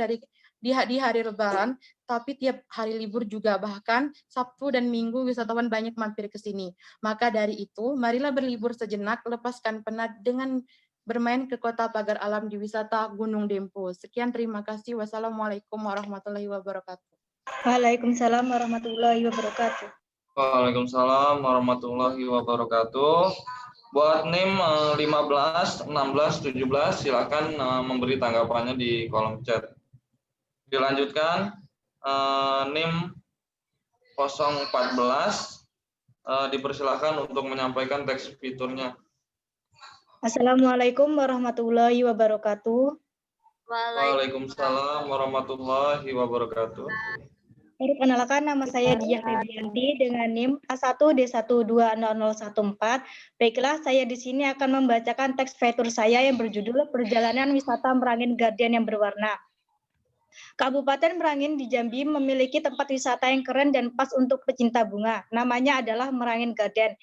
di hari Lebaran, tapi tiap hari libur juga, bahkan Sabtu dan Minggu wisatawan banyak mampir ke sini. Maka dari itu, marilah berlibur sejenak, lepaskan penat dengan bermain ke kota pagar alam di wisata Gunung Dempo. Sekian, terima kasih. Wassalamualaikum warahmatullahi wabarakatuh. Waalaikumsalam warahmatullahi wabarakatuh. Waalaikumsalam warahmatullahi wabarakatuh. Buat NIM 15, 16, 17 silakan memberi tanggapannya di kolom chat. Dilanjutkan NIM 014 dipersilakan untuk menyampaikan teks fiturnya. Assalamualaikum warahmatullahi wabarakatuh. Waalaikumsalam warahmatullahi wabarakatuh. Perkenalkan, nama saya Diah Febrianti dengan NIM A1D1200014. Baiklah, saya di sini akan membacakan teks fitur saya yang berjudul Perjalanan Wisata Merangin Garden yang Berwarna. Kabupaten Merangin di Jambi memiliki tempat wisata yang keren dan pas untuk pecinta bunga. Namanya adalah Merangin Garden.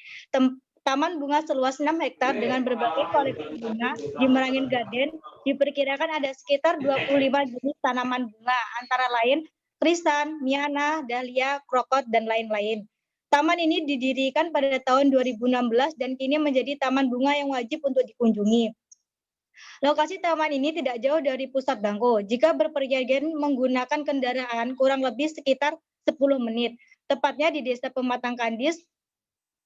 Taman bunga seluas 6 hektar dengan berbagai koleksi bunga di Merangin Garden diperkirakan ada sekitar 25 jenis tanaman bunga, antara lain krisan, miana, dahlia, krokot, dan lain-lain. Taman ini didirikan pada tahun 2016 dan kini menjadi taman bunga yang wajib untuk dikunjungi. Lokasi taman ini tidak jauh dari pusat Bangko. Jika berpergian menggunakan kendaraan kurang lebih sekitar 10 menit. Tepatnya di Desa Pematang Kandis,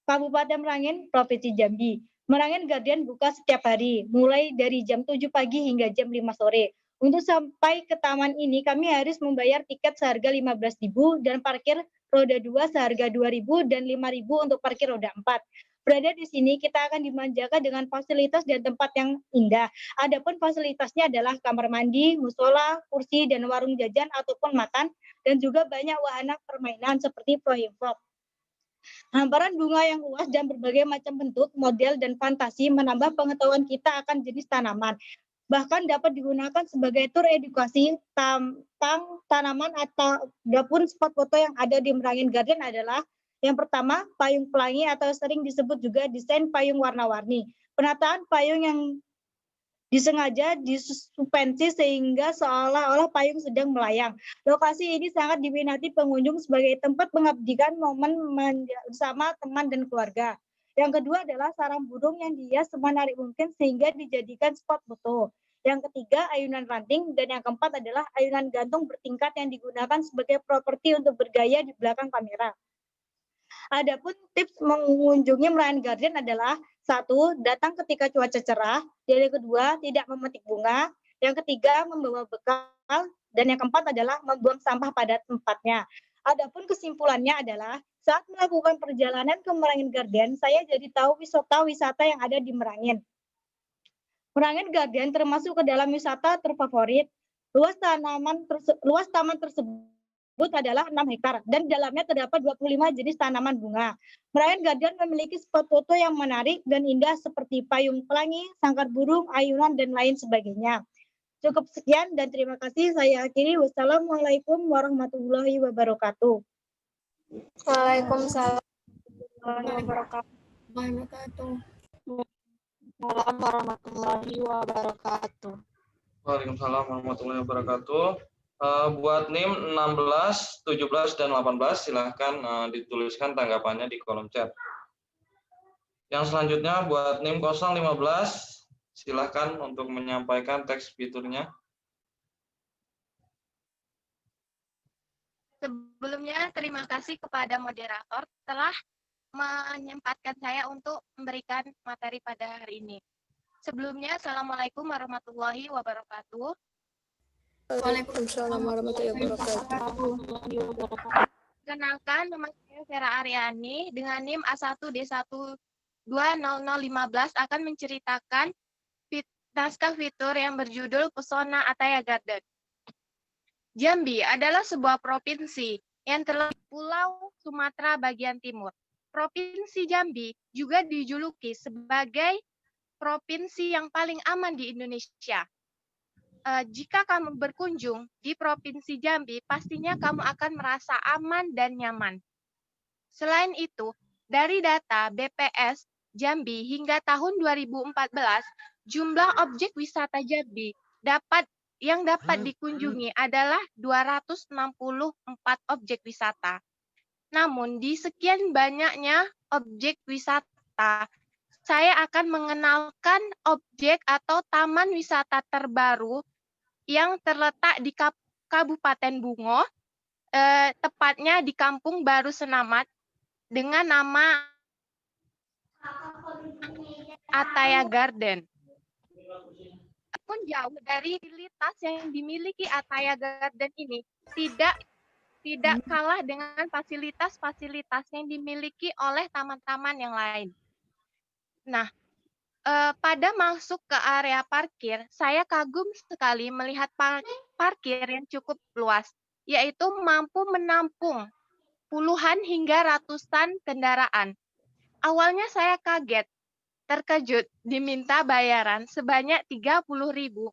Kabupaten Merangin, Provinsi Jambi. Merangin Garden buka setiap hari, mulai dari jam 7 pagi hingga jam 5 sore. Untuk sampai ke taman ini, kami harus membayar tiket seharga Rp15.000 dan parkir roda 2 seharga Rp2.000 dan Rp5.000 untuk parkir roda 4. Berada di sini, kita akan dimanjakan dengan fasilitas dan tempat yang indah. Adapun fasilitasnya adalah kamar mandi, musola, kursi, dan warung jajan ataupun makan, dan juga banyak wahana permainan seperti flying fox. Hamparan bunga yang luas dan berbagai macam bentuk, model, dan fantasi menambah pengetahuan kita akan jenis tanaman. Bahkan dapat digunakan sebagai tur edukasi tentang tanaman atau adapun spot foto yang ada di Merangin Garden adalah yang pertama, payung pelangi atau sering disebut juga desain payung warna-warni. Penataan payung yang disengaja disuspensi sehingga seolah-olah payung sedang melayang. Lokasi ini sangat diminati pengunjung sebagai tempat mengabdikan momen bersama teman dan keluarga. Yang kedua adalah sarang burung yang dihias semenarik mungkin sehingga dijadikan spot foto. Yang ketiga, ayunan ranting, dan yang keempat adalah ayunan gantung bertingkat yang digunakan sebagai properti untuk bergaya di belakang kamera. Adapun tips mengunjungi Merangin Garden adalah 1. Datang ketika cuaca cerah. Yang kedua, tidak memetik bunga. Yang ketiga, membawa bekal. Dan yang keempat adalah membuang sampah pada tempatnya. Adapun kesimpulannya adalah saat melakukan perjalanan ke Merangin Garden, saya jadi tahu wisata yang ada di Merangin. Merangin Garden termasuk ke dalam wisata terfavorit. Luas taman tersebut adalah 6 hektar dan di dalamnya terdapat 25 jenis tanaman bunga. Merangin Garden memiliki spot foto yang menarik dan indah seperti payung pelangi, sangkar burung, ayunan, dan lain sebagainya. Cukup sekian dan terima kasih. Saya akhiri. Wassalamualaikum warahmatullahi wabarakatuh. Waalaikumsalam warahmatullahi wabarakatuh. Waalaikumsalam warahmatullahi wabarakatuh. Buat NIM 16, 17, dan 18 silahkan dituliskan tanggapannya di kolom chat. Yang selanjutnya buat NIM 015 silahkan untuk menyampaikan teks fiturnya. Sebelumnya, terima kasih kepada moderator telah menyempatkan saya untuk memberikan materi pada hari ini. Sebelumnya, Assalamualaikum warahmatullahi wabarakatuh. Waalaikumsalam warahmatullahi wabarakatuh. Kenalkan, nama saya Vera Aryani dengan NIM A1D1200014. 20015 akan menceritakan naskah fitur yang berjudul Pesona Ataya Garden. Jambi adalah sebuah provinsi yang terletak di Pulau Sumatera bagian timur. Provinsi Jambi juga dijuluki sebagai provinsi yang paling aman di Indonesia. Jika kamu berkunjung di Provinsi Jambi, pastinya kamu akan merasa aman dan nyaman. Selain itu, dari data BPS Jambi hingga tahun 2014, jumlah objek wisata Jambi yang dapat dikunjungi adalah 264 objek wisata. Namun, di sekian banyaknya objek wisata, saya akan mengenalkan objek atau taman wisata terbaru yang terletak di Kabupaten Bungo, tepatnya di Kampung Baru Senamat, dengan nama Ataya Garden. Pun jauh dari fasilitas yang dimiliki Ataya Garden ini tidak kalah dengan fasilitas-fasilitas yang dimiliki oleh taman-taman yang lain. Nah, pada masuk ke area parkir, saya kagum sekali melihat parkir yang cukup luas, yaitu mampu menampung puluhan hingga ratusan kendaraan. Awalnya saya kaget, terkejut diminta bayaran sebanyak 30.000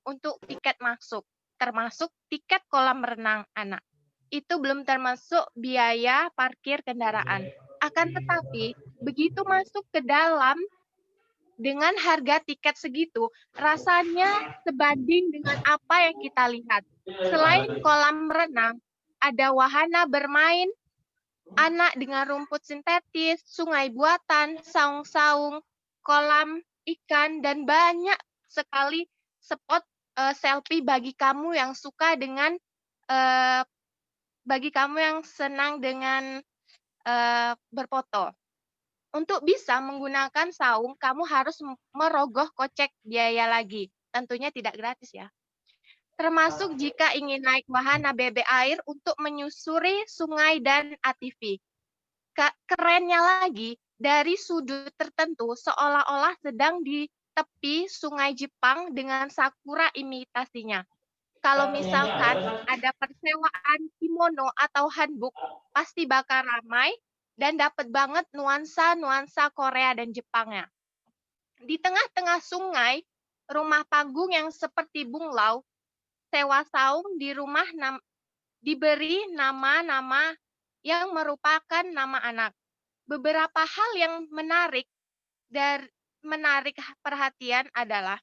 untuk tiket masuk, termasuk tiket kolam renang anak. Itu belum termasuk biaya parkir kendaraan. Akan tetapi, begitu masuk ke dalam, dengan harga tiket segitu, rasanya sebanding dengan apa yang kita lihat. Selain kolam renang, ada wahana bermain anak dengan rumput sintetis, sungai buatan, saung-saung, kolam ikan, dan banyak sekali spot selfie bagi kamu yang suka dengan, bagi kamu yang senang dengan berfoto. Untuk bisa menggunakan saung, kamu harus merogoh kocek biaya lagi. Tentunya tidak gratis ya. Termasuk jika ingin naik wahana bebek air untuk menyusuri sungai dan ATV. Kerennya lagi, dari sudut tertentu seolah-olah sedang di tepi sungai Jepang dengan sakura imitasinya. Kalau misalkan ada persewaan kimono atau hanbok, pasti bakal ramai dan dapat banget nuansa-nuansa Korea dan Jepangnya. Di tengah-tengah sungai, rumah panggung yang seperti bunglau, sewa saung di rumah diberi nama-nama yang merupakan nama anak. Beberapa hal yang menarik perhatian adalah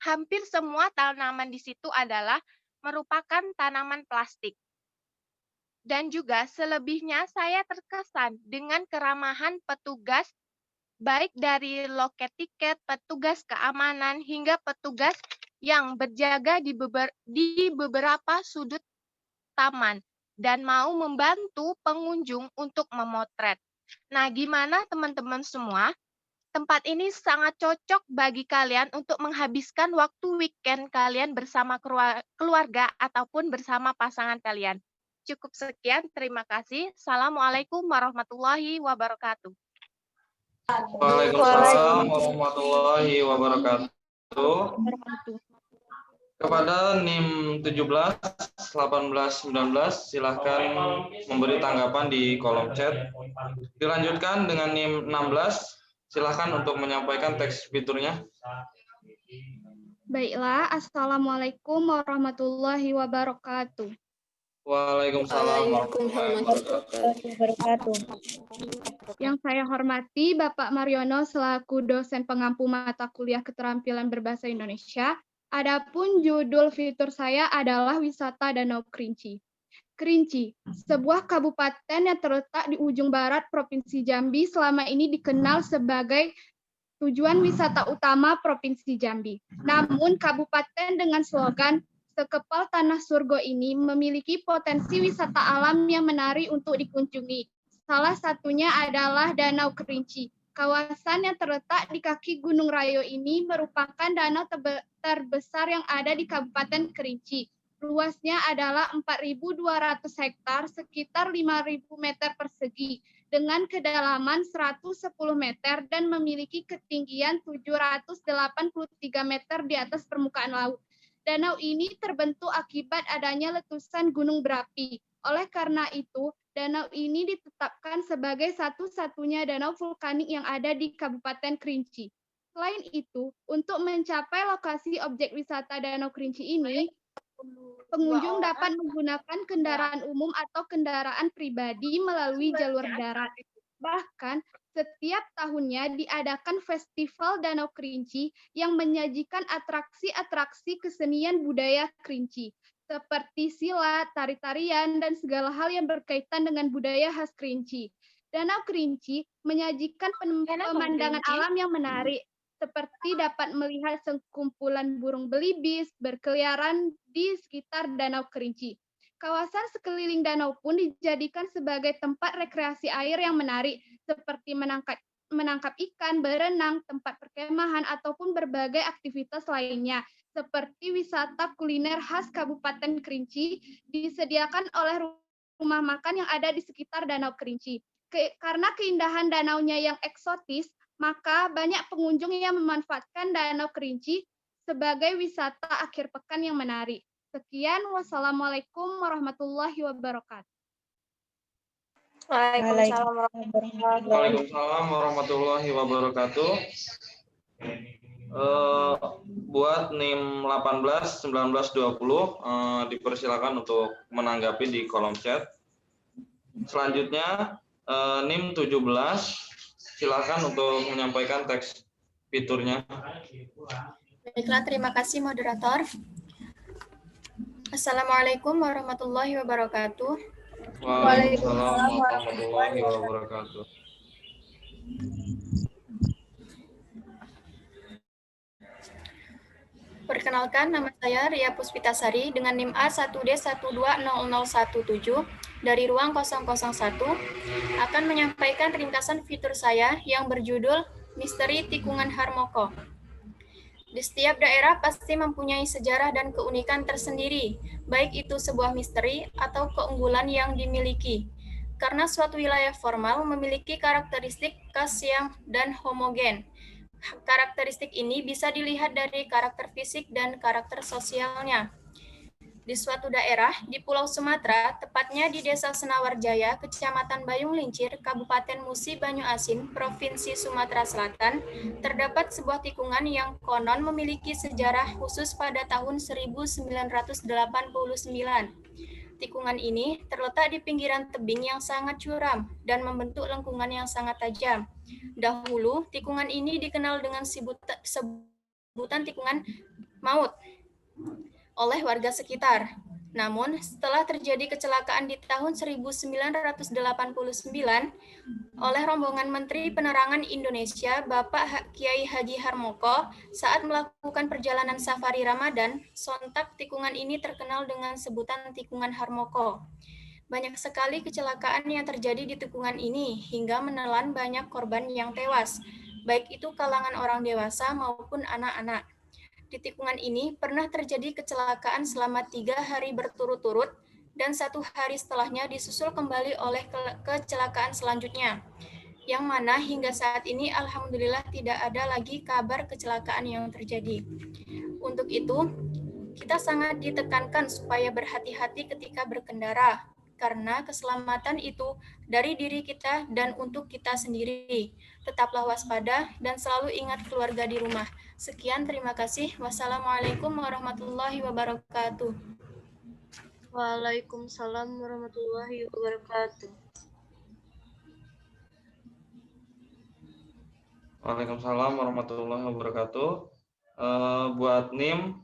hampir semua tanaman di situ adalah merupakan tanaman plastik. Dan juga selebihnya saya terkesan dengan keramahan petugas, baik dari loket tiket, petugas keamanan, hingga petugas yang berjaga di beberapa sudut taman dan mau membantu pengunjung untuk memotret. Nah, gimana teman-teman semua? Tempat ini sangat cocok bagi kalian untuk menghabiskan waktu weekend kalian bersama keluarga ataupun bersama pasangan kalian. Cukup sekian, terima kasih. Assalamualaikum warahmatullahi wabarakatuh. Waalaikumsalam warahmatullahi wabarakatuh. Kepada NIM 17, 18, 19, silahkan memberi tanggapan di kolom chat. Dilanjutkan dengan NIM 16, silahkan untuk menyampaikan teks fiturnya. Baiklah, Assalamualaikum warahmatullahi wabarakatuh. Waalaikumsalam warahmatullahi wabarakatuh. Yang saya hormati Bapak Mariono selaku dosen pengampu mata kuliah keterampilan berbahasa Indonesia. Adapun judul fitur saya adalah Wisata Danau Kerinci. Kerinci, sebuah kabupaten yang terletak di ujung barat Provinsi Jambi, selama ini dikenal sebagai tujuan wisata utama Provinsi Jambi. Namun, kabupaten dengan slogan Sekepal Tanah Surga ini memiliki potensi wisata alam yang menarik untuk dikunjungi. Salah satunya adalah Danau Kerinci. Kawasan yang terletak di kaki Gunung Rayo ini merupakan danau terbesar yang ada di Kabupaten Kerinci. Luasnya adalah 4.200 hektar, sekitar 5.000 meter persegi. dengan kedalaman 110 meter dan memiliki ketinggian 783 meter di atas permukaan laut. Danau ini terbentuk akibat adanya letusan gunung berapi. Oleh karena itu, danau ini ditetapkan sebagai satu-satunya danau vulkanik yang ada di Kabupaten Kerinci. Selain itu, untuk mencapai lokasi objek wisata Danau Kerinci ini, pengunjung dapat menggunakan kendaraan umum atau kendaraan pribadi melalui jalur darat. Bahkan, setiap tahunnya diadakan Festival Danau Kerinci yang menyajikan atraksi-atraksi kesenian budaya Kerinci, seperti silat, tari-tarian, dan segala hal yang berkaitan dengan budaya khas Kerinci. Danau Kerinci menyajikan pemandangan alam yang menarik, seperti dapat melihat sekumpulan burung belibis berkeliaran di sekitar Danau Kerinci. Kawasan sekeliling danau pun dijadikan sebagai tempat rekreasi air yang menarik, seperti menangkap ikan, berenang, tempat perkemahan, ataupun berbagai aktivitas lainnya, seperti wisata kuliner khas Kabupaten Kerinci, disediakan oleh rumah makan yang ada di sekitar Danau Kerinci. Karena keindahan danaunya yang eksotis, maka banyak pengunjung yang memanfaatkan Danau Kerinci sebagai wisata akhir pekan yang menarik. Sekian, wassalamualaikum warahmatullahi wabarakatuh. Waalaikumsalam warahmatullahi wabarakatuh. Buat NIM 18, 19, 20 dipersilakan untuk menanggapi di kolom chat. Selanjutnya NIM 17. Silakan untuk menyampaikan teks fiturnya. Baiklah, terima kasih moderator. Assalamualaikum warahmatullahi wabarakatuh. Waalaikumsalam warahmatullahi wabarakatuh. Perkenalkan, nama saya Ria Puspitasari dengan NIM A1D1200017 dari ruang 001 akan menyampaikan ringkasan fitur saya yang berjudul Misteri Tikungan Harmoko. Di setiap daerah pasti mempunyai sejarah dan keunikan tersendiri, baik itu sebuah misteri atau keunggulan yang dimiliki. Karena suatu wilayah formal memiliki karakteristik khas yang dan homogen. Karakteristik ini bisa dilihat dari karakter fisik dan karakter sosialnya. Di suatu daerah di Pulau Sumatera, tepatnya di Desa Senawarjaya, Kecamatan Bayung Lincir, Kabupaten Musi Banyu Asin, Provinsi Sumatera Selatan, terdapat sebuah tikungan yang konon memiliki sejarah khusus pada tahun 1989. Tikungan ini terletak di pinggiran tebing yang sangat curam dan membentuk lengkungan yang sangat tajam. Dahulu, tikungan ini dikenal dengan sebutan tikungan maut oleh warga sekitar. Namun, setelah terjadi kecelakaan di tahun 1989 oleh rombongan Menteri Penerangan Indonesia, Bapak Kiai Haji Harmoko, saat melakukan perjalanan safari Ramadan, sontak tikungan ini terkenal dengan sebutan tikungan Harmoko. Banyak sekali kecelakaan yang terjadi di tikungan ini, hingga menelan banyak korban yang tewas, baik itu kalangan orang dewasa maupun anak-anak. Di tikungan ini pernah terjadi kecelakaan selama 3 hari berturut-turut dan 1 hari setelahnya disusul kembali oleh kecelakaan selanjutnya, yang mana hingga saat ini alhamdulillah tidak ada lagi kabar kecelakaan yang terjadi. Untuk itu, kita sangat ditekankan supaya berhati-hati ketika berkendara, karena keselamatan itu dari diri kita dan untuk kita sendiri. Tetaplah waspada dan selalu ingat keluarga di rumah. Sekian, terima kasih. Wassalamualaikum warahmatullahi wabarakatuh. Waalaikumsalam warahmatullahi wabarakatuh. Waalaikumsalam warahmatullahi wabarakatuh. Buat NIM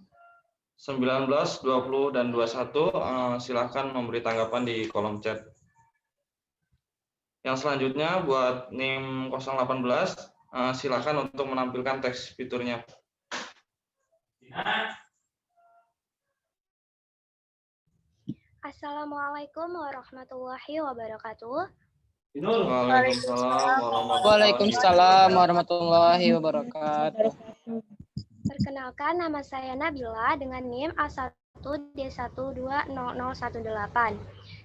19, 20, dan 21, silahkan memberi tanggapan di kolom chat. Yang selanjutnya buat NIM 018, silahkan untuk menampilkan teks fiturnya. Assalamualaikum warahmatullahi wabarakatuh. Waalaikumsalam warahmatullahi wabarakatuh. Perkenalkan, nama saya Nabila dengan NIM D1200018.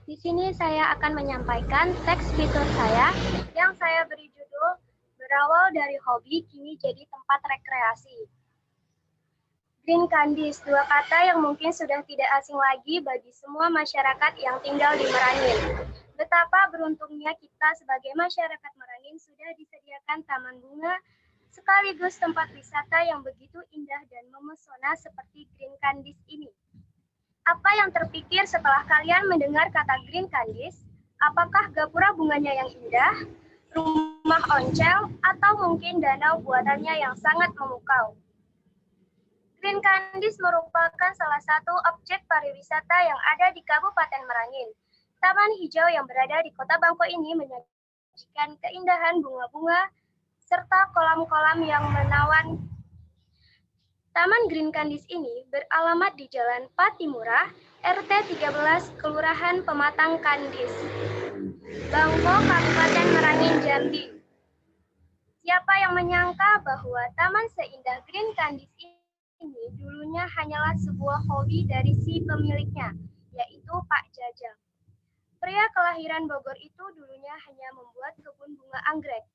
Di sini saya akan menyampaikan teks fitur saya yang saya beri judul Berawal dari Hobi Kini Jadi Tempat Rekreasi. Green Candies, dua kata yang mungkin sudah tidak asing lagi bagi semua masyarakat yang tinggal di Merangin. Betapa beruntungnya kita sebagai masyarakat Merangin sudah disediakan taman bunga sekaligus tempat wisata yang begitu indah dan memesona seperti Green Candies ini. Apa yang terpikir setelah kalian mendengar kata Green Candies? Apakah gapura bunganya yang indah, rumah oncel, atau mungkin danau buatannya yang sangat memukau? Green Candies merupakan salah satu objek pariwisata yang ada di Kabupaten Merangin. Taman hijau yang berada di Kota Bangko ini menyajikan keindahan bunga-bunga serta kolam-kolam yang menawan. Taman Green Candies ini beralamat di Jalan Patimura, RT 13, Kelurahan Pematang Kandis, Bangko, Kabupaten Merangin, Jambi. Siapa yang menyangka bahwa taman seindah Green Candies ini dulunya hanyalah sebuah hobi dari si pemiliknya, yaitu Pak Jajang. Pria kelahiran Bogor itu dulunya hanya membuat kebun bunga anggrek.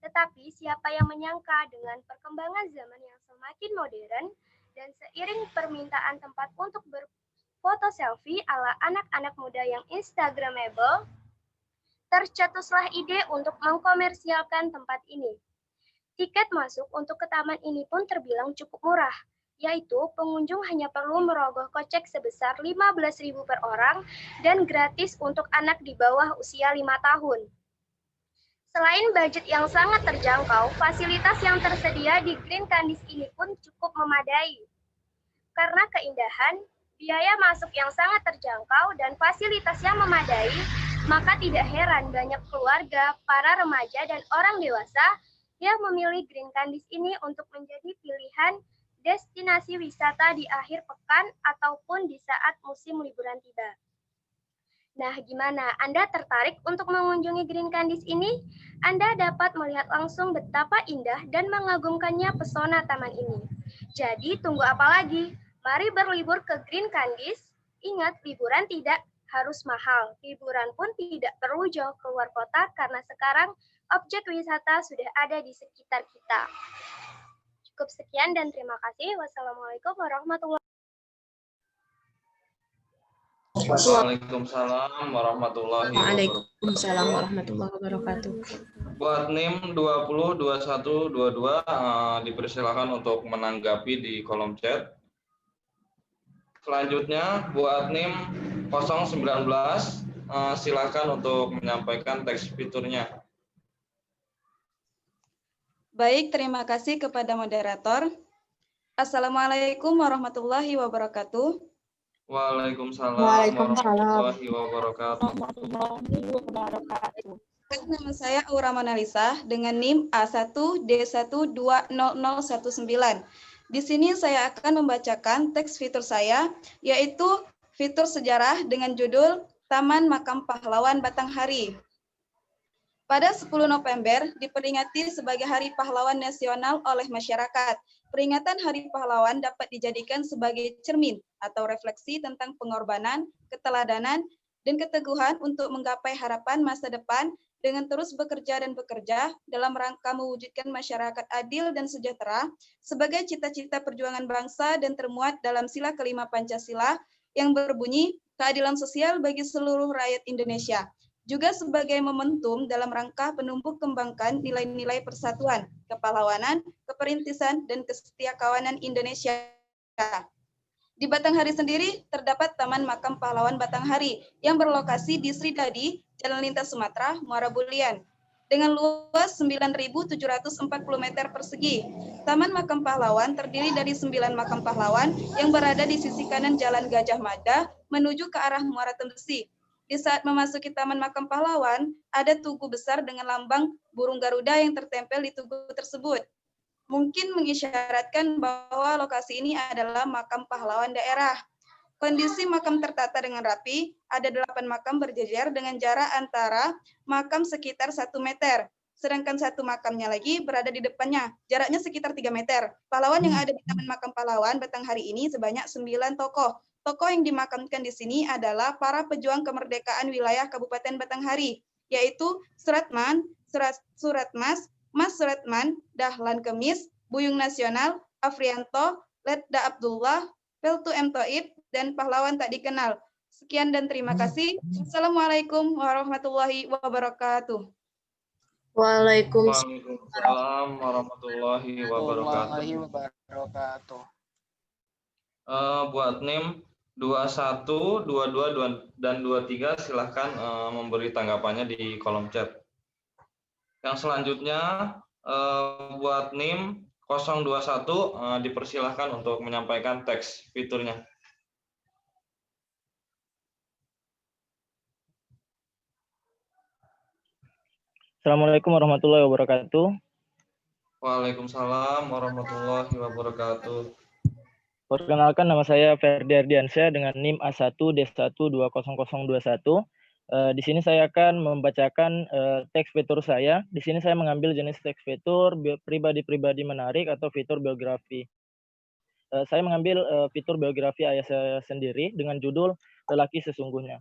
Tetapi siapa yang menyangka dengan perkembangan zaman yang semakin modern dan seiring permintaan tempat untuk berfoto selfie ala anak-anak muda yang instagramable, tercetuslah ide untuk mengkomersialkan tempat ini. Tiket masuk untuk ke taman ini pun terbilang cukup murah, yaitu pengunjung hanya perlu merogoh kocek sebesar Rp15.000 per orang dan gratis untuk anak di bawah usia 5 tahun. Selain budget yang sangat terjangkau, fasilitas yang tersedia di Green Candies ini pun cukup memadai. Karena keindahan, biaya masuk yang sangat terjangkau, dan fasilitas yang memadai, maka tidak heran banyak keluarga, para remaja, dan orang dewasa yang memilih Green Candies ini untuk menjadi pilihan destinasi wisata di akhir pekan ataupun di saat musim liburan tiba. Nah, gimana? Anda tertarik untuk mengunjungi Green Candies ini? Anda dapat melihat langsung betapa indah dan mengagumkannya pesona taman ini. Jadi, tunggu apa lagi? Mari berlibur ke Green Candies. Ingat, liburan tidak harus mahal. Liburan pun tidak perlu jauh keluar kota karena sekarang objek wisata sudah ada di sekitar kita. Cukup sekian dan terima kasih. Wassalamualaikum warahmatullahi wabarakatuh. Waalaikumsalam warahmatullahi wabarakatuh. Waalaikumsalam warahmatullahi wabarakatuh. Buat NIM 202122 dipersilakan untuk menanggapi di kolom chat. Selanjutnya buat NIM 019 silakan untuk menyampaikan teks fiturnya. Baik, terima kasih kepada moderator. Assalamualaikum warahmatullahi wabarakatuh. Waalaikumsalam warahmatullahi wabarakatuh. Nama saya Aura Manalisa dengan NIM A1D1200019. Di sini saya akan membacakan teks fitur saya, yaitu fitur sejarah dengan judul Taman Makam Pahlawan Batanghari. Pada 10 November diperingati sebagai Hari Pahlawan Nasional oleh masyarakat. Peringatan Hari Pahlawan dapat dijadikan sebagai cermin atau refleksi tentang pengorbanan, keteladanan, dan keteguhan untuk menggapai harapan masa depan dengan terus bekerja dalam rangka mewujudkan masyarakat adil dan sejahtera sebagai cita-cita perjuangan bangsa dan termuat dalam sila kelima Pancasila yang berbunyi keadilan sosial bagi seluruh rakyat Indonesia. Juga sebagai momentum dalam rangka penumbuh kembangkan nilai-nilai persatuan, kepahlawanan, keperintisan, dan kesetiakawanan Indonesia. Di Batanghari sendiri terdapat Taman Makam Pahlawan Batanghari yang berlokasi di Sridadi, Jalan Lintas Sumatera, Muara Bulian. Dengan luas 9.740 meter persegi. Taman Makam Pahlawan terdiri dari 9 makam pahlawan yang berada di sisi kanan Jalan Gajah Mada menuju ke arah Muara Tembesi. Di saat memasuki Taman Makam Pahlawan, ada tugu besar dengan lambang burung Garuda yang tertempel di tugu tersebut. Mungkin mengisyaratkan bahwa lokasi ini adalah makam pahlawan daerah. Kondisi makam tertata dengan rapi, ada 8 makam berjejer dengan jarak antara makam sekitar 1 meter. Sedangkan satu makamnya lagi berada di depannya, jaraknya sekitar 3 meter. Pahlawan yang ada di Taman Makam Pahlawan Batanghari ini sebanyak 9 tokoh. Tokoh yang dimakamkan di sini adalah para pejuang kemerdekaan wilayah Kabupaten Batanghari, yaitu Suratman, Suratmas, Mas Suratman, Dahlan Kemis, Buyung Nasional, Afrianto, Letda Abdullah, Peltu M. Toib, dan pahlawan tak dikenal. Sekian dan terima kasih. Assalamualaikum warahmatullahi wabarakatuh. Waalaikumsalam warahmatullahi wabarakatuh. Buat NIM 21, 22, dan 23 silahkan memberi tanggapannya di kolom chat. Yang selanjutnya buat NIM 021 dipersilahkan untuk menyampaikan teks fiturnya. Assalamualaikum warahmatullahi wabarakatuh. Waalaikumsalam warahmatullahi wabarakatuh. Perkenalkan, nama saya Ferdi Ardiansyah dengan NIM A1D120021. Di sini saya akan membacakan teks fitur saya. Di sini saya mengambil jenis teks fitur pribadi-pribadi menarik atau fitur biografi. Saya mengambil fitur biografi ayah saya sendiri dengan judul Lelaki Sesungguhnya.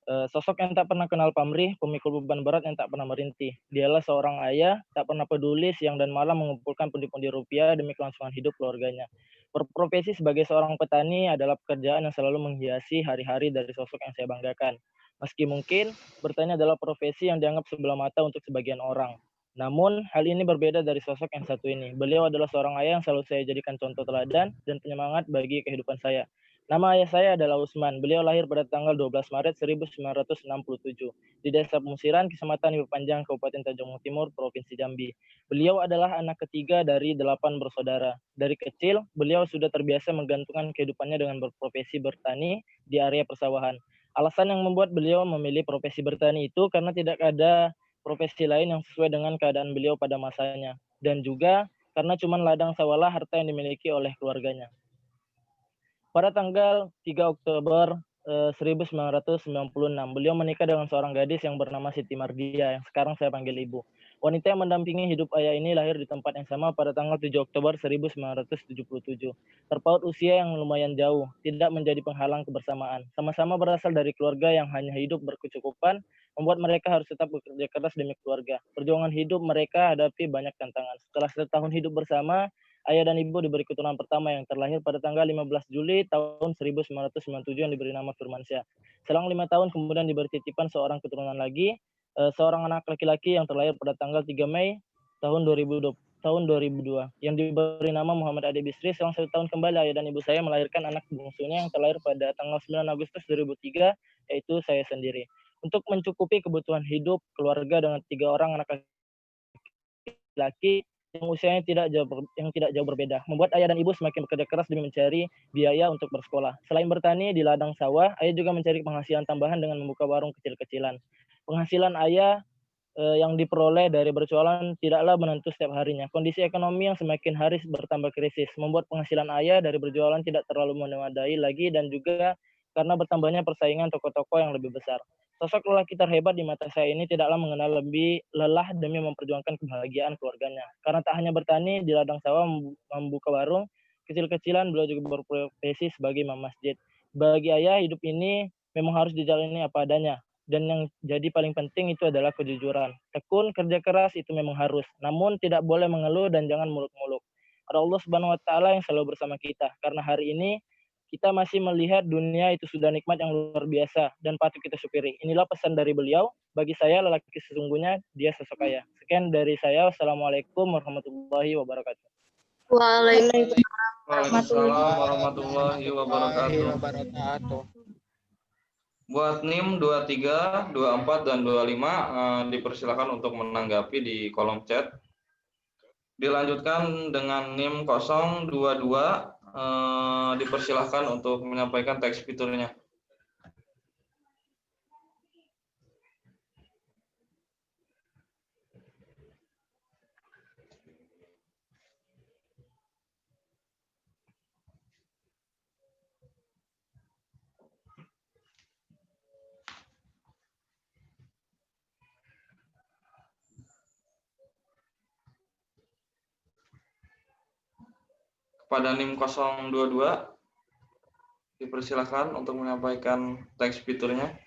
Sosok yang tak pernah kenal pamrih, pemikul beban berat yang tak pernah merintih. Dialah seorang ayah, tak pernah peduli siang dan malam mengumpulkan pundi-pundi rupiah demi kelangsungan hidup keluarganya. Berprofesi sebagai seorang petani adalah pekerjaan yang selalu menghiasi hari-hari dari sosok yang saya banggakan. Meski mungkin bertani adalah profesi yang dianggap sebelah mata untuk sebagian orang. Namun, hal ini berbeda dari sosok yang satu ini. Beliau adalah seorang ayah yang selalu saya jadikan contoh teladan dan penyemangat bagi kehidupan saya. Nama ayah saya adalah Usman. Beliau lahir pada tanggal 12 Maret 1967 di Desa Pemusiran, Kecamatan Ibu Panjang, Kabupaten Tanjung Timur, Provinsi Jambi. Beliau adalah anak ketiga dari 8 bersaudara. Dari kecil, beliau sudah terbiasa menggantungkan kehidupannya dengan berprofesi bertani di area persawahan. Alasan yang membuat beliau memilih profesi bertani itu karena tidak ada profesi lain yang sesuai dengan keadaan beliau pada masanya. Dan juga karena cuma ladang sawahlah harta yang dimiliki oleh keluarganya. Pada tanggal 3 Oktober 1996, beliau menikah dengan seorang gadis yang bernama Siti Mardia, yang sekarang saya panggil ibu. Wanita yang mendampingi hidup ayah ini lahir di tempat yang sama pada tanggal 7 Oktober 1977. Terpaut usia yang lumayan jauh, tidak menjadi penghalang kebersamaan. Sama-sama berasal dari keluarga yang hanya hidup berkecukupan, membuat mereka harus tetap bekerja keras demi keluarga. Perjuangan hidup mereka hadapi banyak tantangan. Setelah setahun hidup bersama, ayah dan ibu diberi keturunan pertama yang terlahir pada tanggal 15 Juli tahun 1997 yang diberi nama Firmansyah. Selang 5 tahun kemudian diberi titipan seorang keturunan lagi, seorang anak laki-laki yang terlahir pada tanggal 3 Mei tahun 2002 yang diberi nama Muhammad Ade Bisri. Selang 1 tahun kembali ayah dan ibu saya melahirkan anak bungsunya yang terlahir pada tanggal 9 Agustus 2003, yaitu saya sendiri. Untuk mencukupi kebutuhan hidup keluarga dengan 3 orang anak laki-laki yang usianya tidak jauh berbeda, membuat ayah dan ibu semakin bekerja keras demi mencari biaya untuk bersekolah. Selain bertani di ladang sawah, ayah juga mencari penghasilan tambahan dengan membuka warung kecil-kecilan. Penghasilan ayah yang diperoleh dari berjualan tidaklah menentu setiap harinya. Kondisi ekonomi yang semakin hari bertambah krisis membuat penghasilan ayah dari berjualan tidak terlalu memadai lagi, dan juga karena bertambahnya persaingan toko-toko yang lebih besar. Sosok lelaki terhebat di mata saya ini tidaklah mengenal lebih lelah demi memperjuangkan kebahagiaan keluarganya. Karena tak hanya bertani di ladang sawah, membuka warung kecil-kecilan, beliau juga berprofesi sebagai imam masjid. Bagi ayah, hidup ini memang harus dijalani apa adanya. Dan yang jadi paling penting itu adalah kejujuran. Tekun, kerja keras itu memang harus. Namun tidak boleh mengeluh dan jangan muluk-muluk. Ada Allah Subhanahu wa Ta'ala yang selalu bersama kita. Karena hari ini kita masih melihat dunia itu sudah nikmat yang luar biasa dan patut kita syukuri. Inilah pesan dari beliau. Bagi saya, lelaki sesungguhnya dia sosok ayah. Sekian dari saya. Wassalamualaikum warahmatullahi wabarakatuh. Waalaikumsalam warahmatullahi wabarakatuh. Buat NIM 23, 24, dan 25 dipersilakan untuk menanggapi di kolom chat. Dilanjutkan dengan NIM 022, dipersilahkan untuk menyampaikan teks fiturnya. Kepada NIM 022, Dipersilakan untuk menyampaikan teks fiturnya.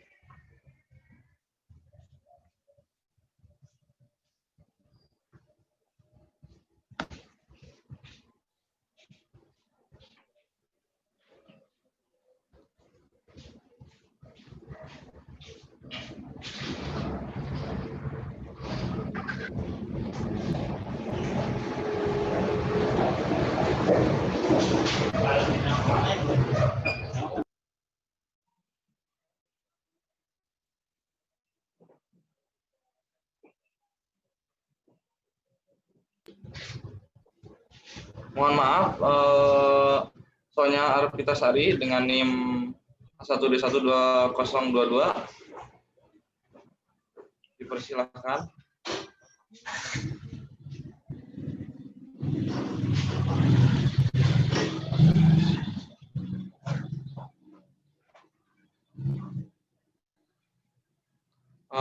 Mohon maaf, Sonya Arpitasari dengan NIM 1D12022. Dipersilakan.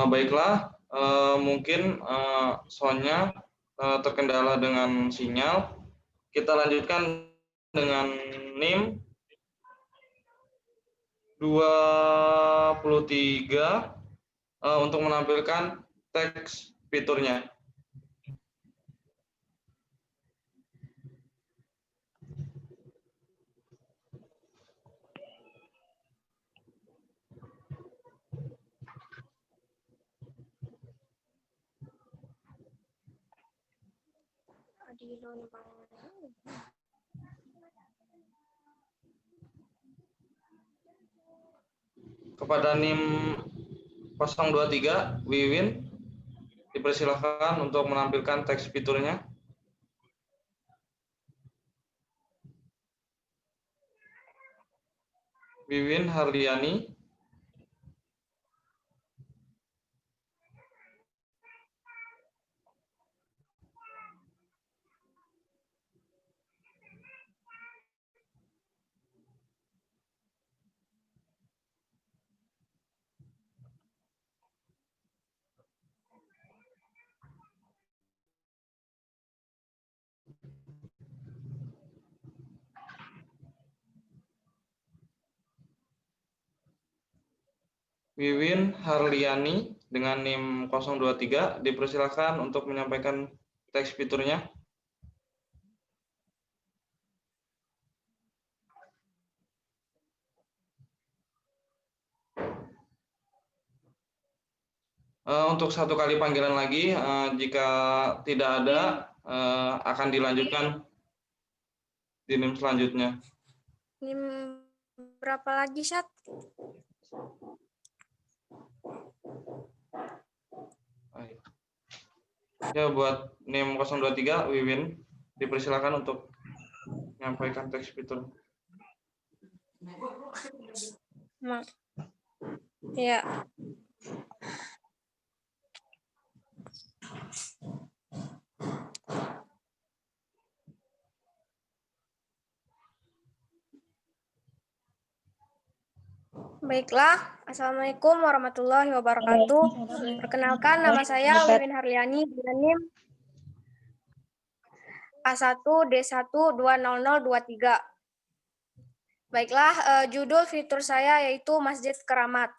Baiklah, mungkin Sonya terkendala dengan sinyal. Kita lanjutkan dengan NIM 23 untuk menampilkan teks fiturnya. Kepada NIM 023, Wiwin, dipersilakan untuk menampilkan teks fiturnya. Wiwin Harliani. Wiwin Harliani dengan NIM 023 dipersilakan untuk menyampaikan teks fiturnya. Untuk satu kali panggilan lagi, jika tidak ada, akan dilanjutkan di NIM selanjutnya. NIM berapa lagi, Syat? Ya, buat NIM 023, Wiwin, dipersilakan untuk menyampaikan teks fitur. Ya. Baiklah, Assalamualaikum warahmatullahi wabarakatuh. Perkenalkan, nama saya Wiwin Harliani dengan NIM A1D1200023. Baiklah, judul fitur saya yaitu Masjid Keramat.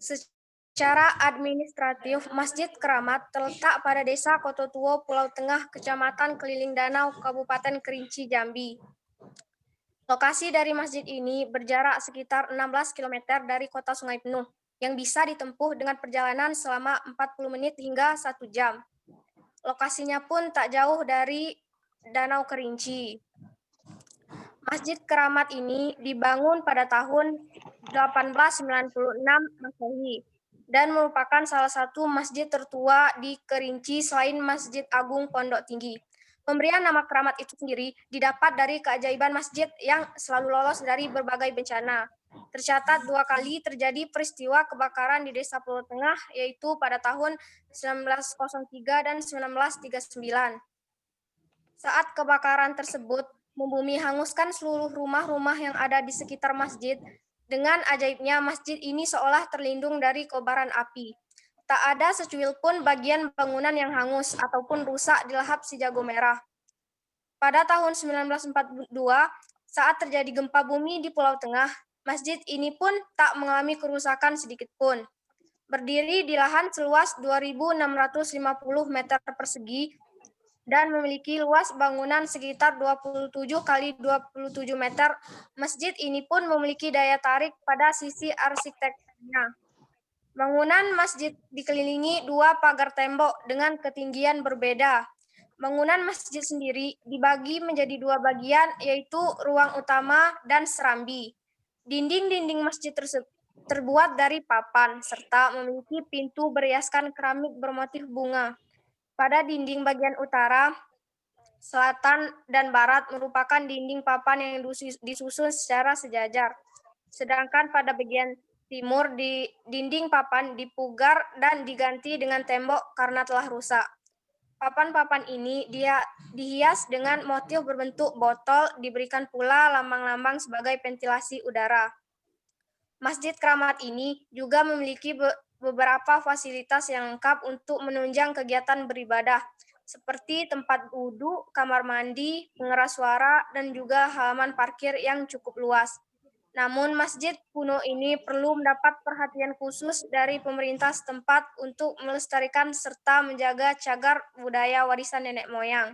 Secara administratif, Masjid Keramat terletak pada Desa Kototuo, Pulau Tengah, Kecamatan Keliling Danau, Kabupaten Kerinci, Jambi. Lokasi dari masjid ini berjarak sekitar 16 km dari kota Sungai Penuh, yang bisa ditempuh dengan perjalanan selama 40 menit hingga 1 jam. Lokasinya pun tak jauh dari Danau Kerinci. Masjid Keramat ini dibangun pada tahun 1896 Masehi dan merupakan salah satu masjid tertua di Kerinci selain Masjid Agung Pondok Tinggi. Pemberian nama Keramat itu sendiri didapat dari keajaiban masjid yang selalu lolos dari berbagai bencana. Tercatat 2 kali terjadi peristiwa kebakaran di Desa Pulau Tengah, yaitu pada tahun 1903 dan 1939. Saat kebakaran tersebut membumi hanguskan seluruh rumah-rumah yang ada di sekitar masjid. Dengan ajaibnya, masjid ini seolah terlindung dari kobaran api. Tak ada secuil pun bagian bangunan yang hangus ataupun rusak dilahap si jago merah. Pada tahun 1942, Saat terjadi gempa bumi di Pulau Tengah, masjid ini pun tak mengalami kerusakan sedikit pun. Berdiri di lahan seluas 2.650 meter persegi dan memiliki luas bangunan sekitar 27 kali 27 meter, masjid ini pun memiliki daya tarik pada sisi arsitekturnya. Bangunan masjid dikelilingi 2 pagar tembok dengan ketinggian berbeda. Bangunan masjid sendiri dibagi menjadi 2 bagian, yaitu ruang utama dan serambi. Dinding-dinding masjid tersebut terbuat dari papan, serta memiliki pintu berhiaskan keramik bermotif bunga. Pada dinding bagian utara, selatan, dan barat merupakan dinding papan yang disusun secara sejajar. Sedangkan pada bagian timur, di dinding papan dipugar dan diganti dengan tembok karena telah rusak. Papan-papan ini dihias dengan motif berbentuk botol, diberikan pula lambang-lambang sebagai ventilasi udara. Masjid Keramat ini juga memiliki beberapa fasilitas yang lengkap untuk menunjang kegiatan beribadah, seperti tempat wudhu, kamar mandi, pengeras suara, dan juga halaman parkir yang cukup luas. Namun masjid kuno ini perlu mendapat perhatian khusus dari pemerintah setempat untuk melestarikan serta menjaga cagar budaya warisan nenek moyang.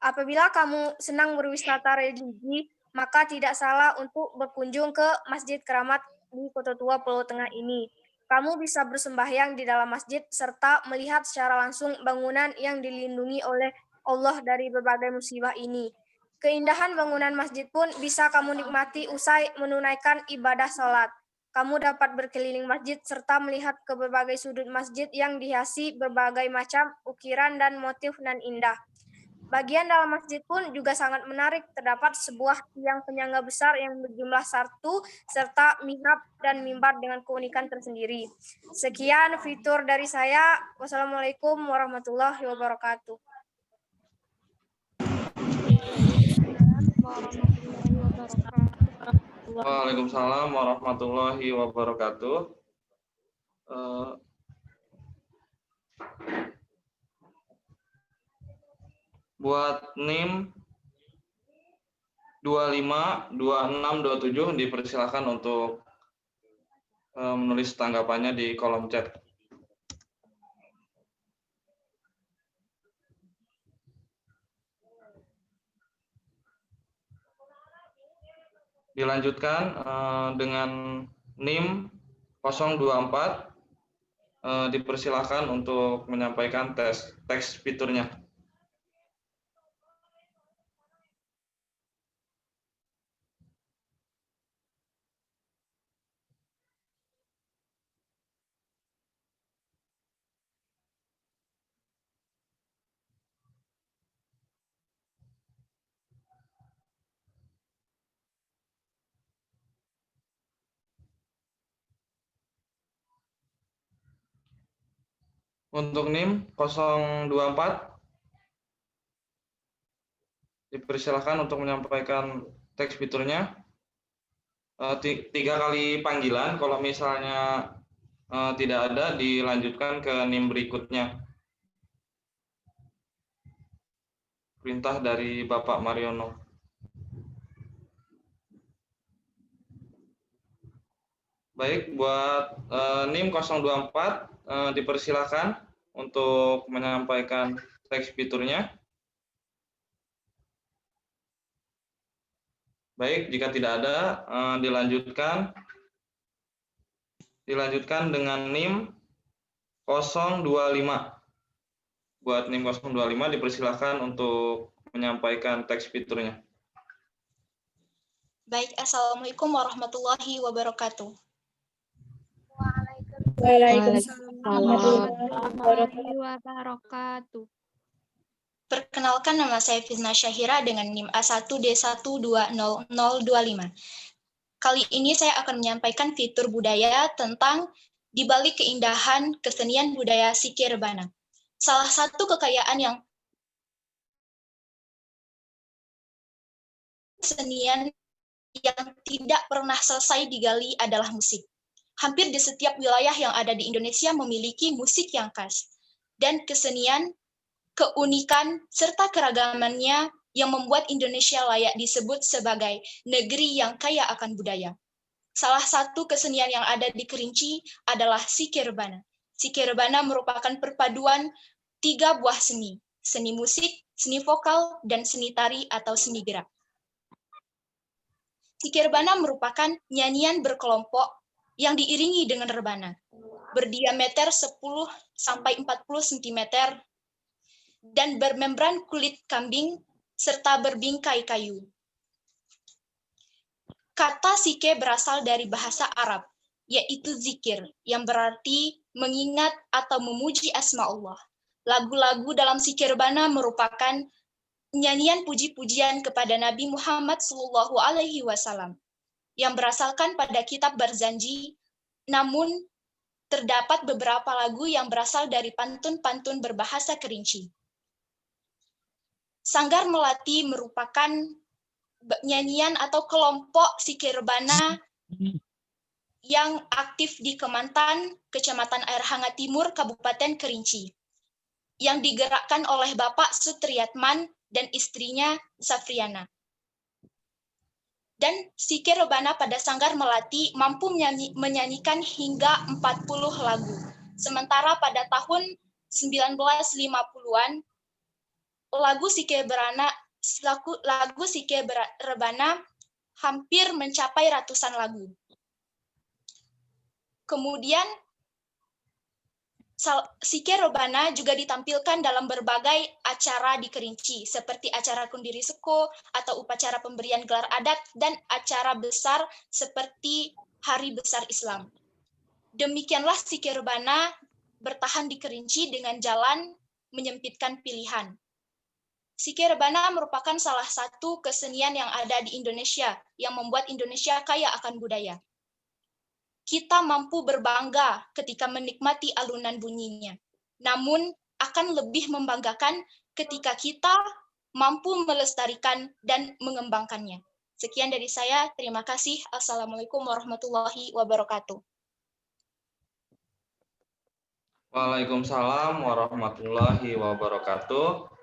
Apabila kamu senang berwisata religi, maka tidak salah untuk berkunjung ke Masjid Keramat di Kota Tua Pulau Tengah ini. Kamu bisa bersembahyang di dalam masjid serta melihat secara langsung bangunan yang dilindungi oleh Allah dari berbagai musibah ini. Keindahan bangunan masjid pun bisa kamu nikmati usai menunaikan ibadah sholat. Kamu dapat berkeliling masjid serta melihat ke berbagai sudut masjid yang dihiasi berbagai macam ukiran dan motif nan indah. Bagian dalam masjid pun juga sangat menarik. Terdapat sebuah tiang penyangga besar yang berjumlah 1, serta mihrab dan mimbar dengan keunikan tersendiri. Sekian fitur dari saya. Wassalamualaikum warahmatullahi wabarakatuh. Waalaikumsalam warahmatullahi wabarakatuh. Buat NIM 252627 dipersilakan untuk menulis tanggapannya di kolom chat. Dilanjutkan dengan NIM 024, dipersilakan untuk menyampaikan teks fiturnya. Untuk NIM 024, dipersilakan untuk menyampaikan teks fiturnya. 3 kali panggilan, kalau misalnya tidak ada, dilanjutkan ke NIM berikutnya. Perintah dari Bapak Mariono. Baik, buat NIM 024, dipersilakan untuk menyampaikan teks fiturnya. Baik, jika tidak ada, dilanjutkan dengan NIM 025. Buat NIM 025 dipersilakan untuk menyampaikan teks fiturnya. Baik, Assalamualaikum warahmatullahi wabarakatuh. Waalaikumsalam warahmatullahi wabarakatuh. Perkenalkan, nama saya Fitna Syahira dengan NIM A1D120025. Kali ini saya akan menyampaikan fitur budaya tentang di balik keindahan kesenian budaya Siki Rebana. Salah satu kekayaan yang kesenian yang tidak pernah selesai digali adalah musik. Hampir di setiap wilayah yang ada di Indonesia memiliki musik yang khas, dan kesenian, keunikan, serta keragamannya yang membuat Indonesia layak disebut sebagai negeri yang kaya akan budaya. Salah satu kesenian yang ada di Kerinci adalah Sike Rebana. Sike Rebana merupakan perpaduan 3 buah seni, seni musik, seni vokal, dan seni tari atau seni gerak. Sike Rebana merupakan nyanyian berkelompok yang diiringi dengan rebana, berdiameter 10-40 cm dan bermembran kulit kambing serta berbingkai kayu. Kata Sike berasal dari bahasa Arab, yaitu zikir, yang berarti mengingat atau memuji asma Allah. Lagu-lagu dalam Sike Rebana merupakan nyanyian puji-pujian kepada Nabi Muhammad SAW yang berasalkan pada kitab Barzanji, namun terdapat beberapa lagu yang berasal dari pantun-pantun berbahasa Kerinci. Sanggar Melati merupakan nyanyian atau kelompok Sike Rebana yang aktif di Kemantan, Kecamatan Air Hangat Timur, Kabupaten Kerinci, yang digerakkan oleh Bapak Sutriyatman dan istrinya Safriana. Dan Sike Rebana pada Sanggar Melati mampu menyanyikan hingga 40 lagu. Sementara pada tahun 1950-an, lagu Sike Rebana hampir mencapai ratusan lagu. Kemudian Sike Rebana juga ditampilkan dalam berbagai acara di Kerinci, seperti acara Kundiri Seko atau upacara pemberian gelar adat dan acara besar seperti Hari Besar Islam. Demikianlah Sike Rebana bertahan di Kerinci dengan jalan menyempitkan pilihan. Sike Rebana merupakan salah satu kesenian yang ada di Indonesia yang membuat Indonesia kaya akan budaya. Kita mampu berbangga ketika menikmati alunan bunyinya. Namun akan lebih membanggakan ketika kita mampu melestarikan dan mengembangkannya. Sekian dari saya. Terima kasih. Assalamualaikum warahmatullahi wabarakatuh. Waalaikumsalam warahmatullahi wabarakatuh.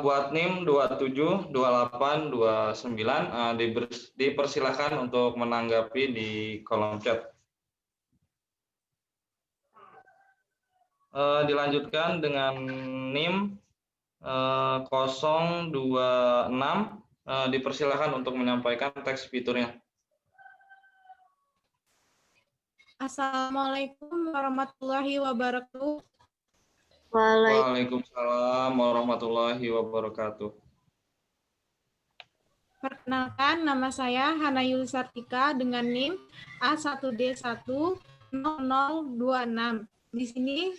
Buat NIM 27, 28, 29 dipersilahkan untuk menanggapi di kolom chat. Dilanjutkan dengan NIM 026, dipersilahkan untuk menyampaikan teks fiturnya. Assalamualaikum warahmatullahi wabarakatuh. Waalaikumsalam warahmatullahi wabarakatuh. Perkenalkan, nama saya Hana Yulisartika dengan NIM A1D10026. Di sini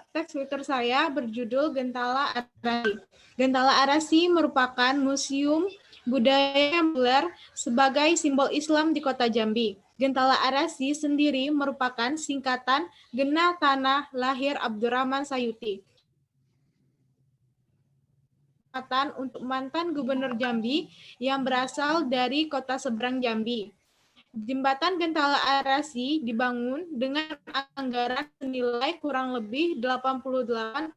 teks fitur saya berjudul Gentala Arasi. Gentala Arasi merupakan museum budaya yang populer sebagai simbol Islam di Kota Jambi. Gentala Arasi sendiri merupakan singkatan Gena Tanah Lahir Abdurrahman Sayuti. Untuk mantan Gubernur Jambi yang berasal dari kota seberang Jambi. Jembatan Gentala Arasi dibangun dengan anggaran senilai kurang lebih 88,7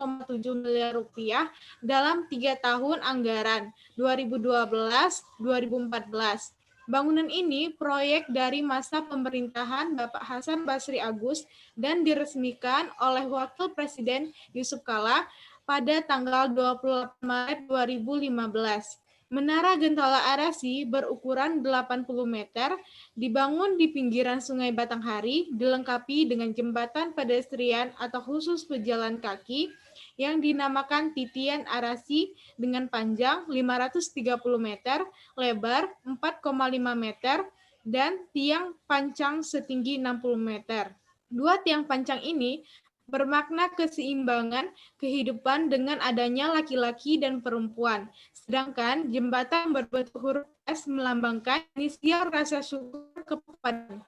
miliar rupiah dalam 3 tahun anggaran 2012-2014. Bangunan ini proyek dari masa pemerintahan Bapak Hasan Basri Agus dan diresmikan oleh Wakil Presiden Yusuf Kala pada tanggal 28 Maret 2015. Menara Gentala Arasi berukuran 80 meter, dibangun di pinggiran Sungai Batanghari, dilengkapi dengan jembatan pedestrian atau khusus pejalan kaki yang dinamakan Titian Arasi dengan panjang 530 meter, lebar 4,5 meter, dan tiang pancang setinggi 60 meter. Dua tiang pancang ini bermakna keseimbangan kehidupan dengan adanya laki-laki dan perempuan. Sedangkan jembatan berbentuk huruf S melambangkan inisial rasa syukur kepada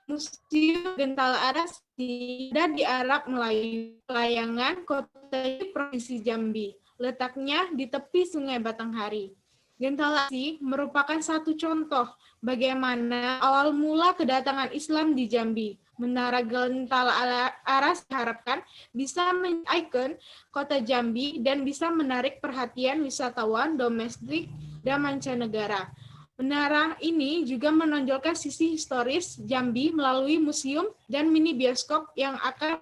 Museum Gentala Arasi dan di Arab Melayu, Layangan, Kota Provinsi Jambi. Letaknya di tepi Sungai Batanghari. Gentala Arasi merupakan satu contoh bagaimana awal mula kedatangan Islam di Jambi. Menara Gentala Aras diharapkan bisa men-icon kota Jambi dan bisa menarik perhatian wisatawan domestik dan mancanegara. Menara ini juga menonjolkan sisi historis Jambi melalui museum dan mini bioskop yang akan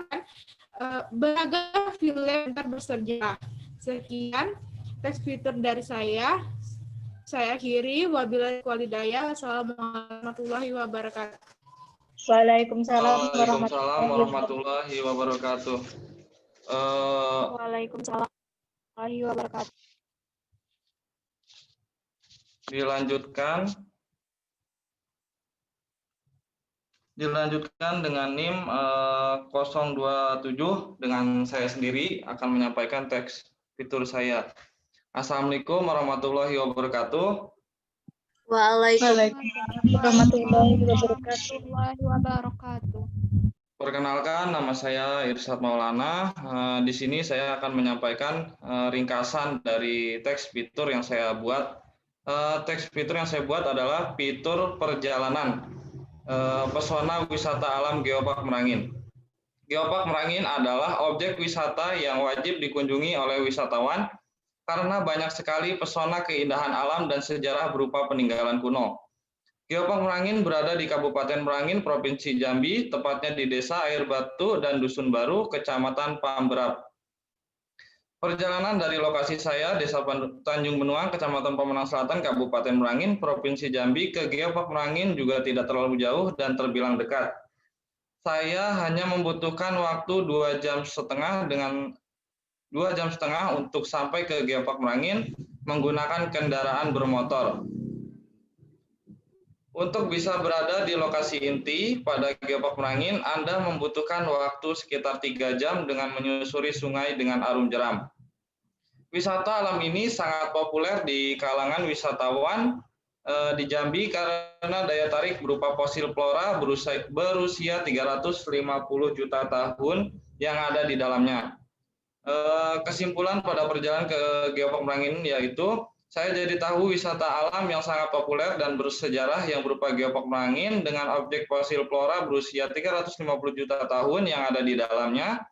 beragam film bersejarah. Sekian teks fitur dari saya. Saya akhiri. Wabillahi walhidayah. Assalamualaikum warahmatullahi wabarakatuh. Waalaikumsalam warahmatullahi wabarakatuh. Waalaikumsalam warahmatullahi wabarakatuh. Dilanjutkan dengan NIM 027 dengan saya sendiri akan menyampaikan teks fitur saya. Assalamualaikum warahmatullahi wabarakatuh. Waalaikumsalam warahmatullahi wabarakatuh. Perkenalkan, nama saya Irsyad Maulana. Di sini saya akan menyampaikan ringkasan dari teks fitur yang saya buat. Teks fitur yang saya buat adalah fitur perjalanan pesona wisata alam Geopark Merangin. Geopark Merangin adalah objek wisata yang wajib dikunjungi oleh wisatawan karena banyak sekali pesona keindahan alam dan sejarah berupa peninggalan kuno. Geopark Merangin berada di Kabupaten Merangin, Provinsi Jambi, tepatnya di Desa Air Batu dan Dusun Baru, Kecamatan Pamberap. Perjalanan dari lokasi saya, Desa Tanjung Benuang, Kecamatan Pemenang Selatan, Kabupaten Merangin, Provinsi Jambi, ke Geopark Merangin juga tidak terlalu jauh dan terbilang dekat. Saya hanya membutuhkan waktu 2 jam setengah untuk sampai ke Geopark Merangin menggunakan kendaraan bermotor. Untuk bisa berada di lokasi inti pada Geopark Merangin, Anda membutuhkan waktu sekitar 3 jam dengan menyusuri sungai dengan arum jeram. Wisata alam ini sangat populer di kalangan wisatawan di Jambi karena daya tarik berupa fosil flora berusia 350 juta tahun yang ada di dalamnya. Kesimpulan pada perjalanan ke Geopark Merangin yaitu saya jadi tahu wisata alam yang sangat populer dan bersejarah yang berupa Geopark Merangin dengan objek fosil flora berusia 350 juta tahun yang ada di dalamnya.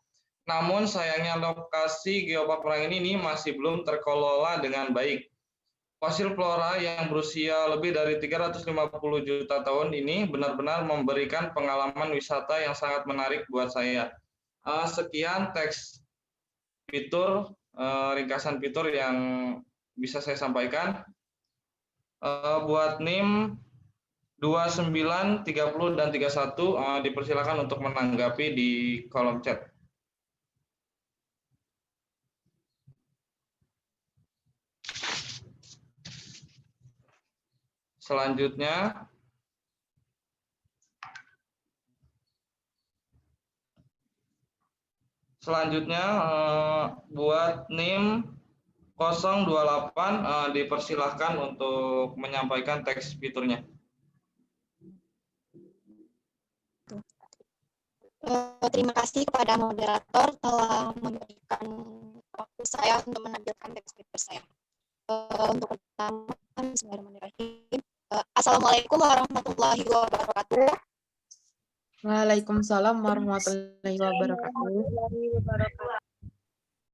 Namun sayangnya lokasi Geopark Merangin ini masih belum terkelola dengan baik. Fosil flora yang berusia lebih dari 350 juta tahun ini benar-benar memberikan pengalaman wisata yang sangat menarik buat saya. Sekian teks fitur, ringkasan fitur yang bisa saya sampaikan. Buat NIM 29, 30, dan 31 dipersilakan untuk menanggapi di kolom chat. Selanjutnya, buat NIM 028 dipersilahkan untuk menyampaikan teks fiturnya. Terima kasih kepada moderator telah memberikan waktu saya untuk menampilkan teks fitur saya. Untuk pertama, bismillahirrahmanirrahim. Assalamualaikum warahmatullahi wabarakatuh. Waalaikumsalam warahmatullahi wabarakatuh.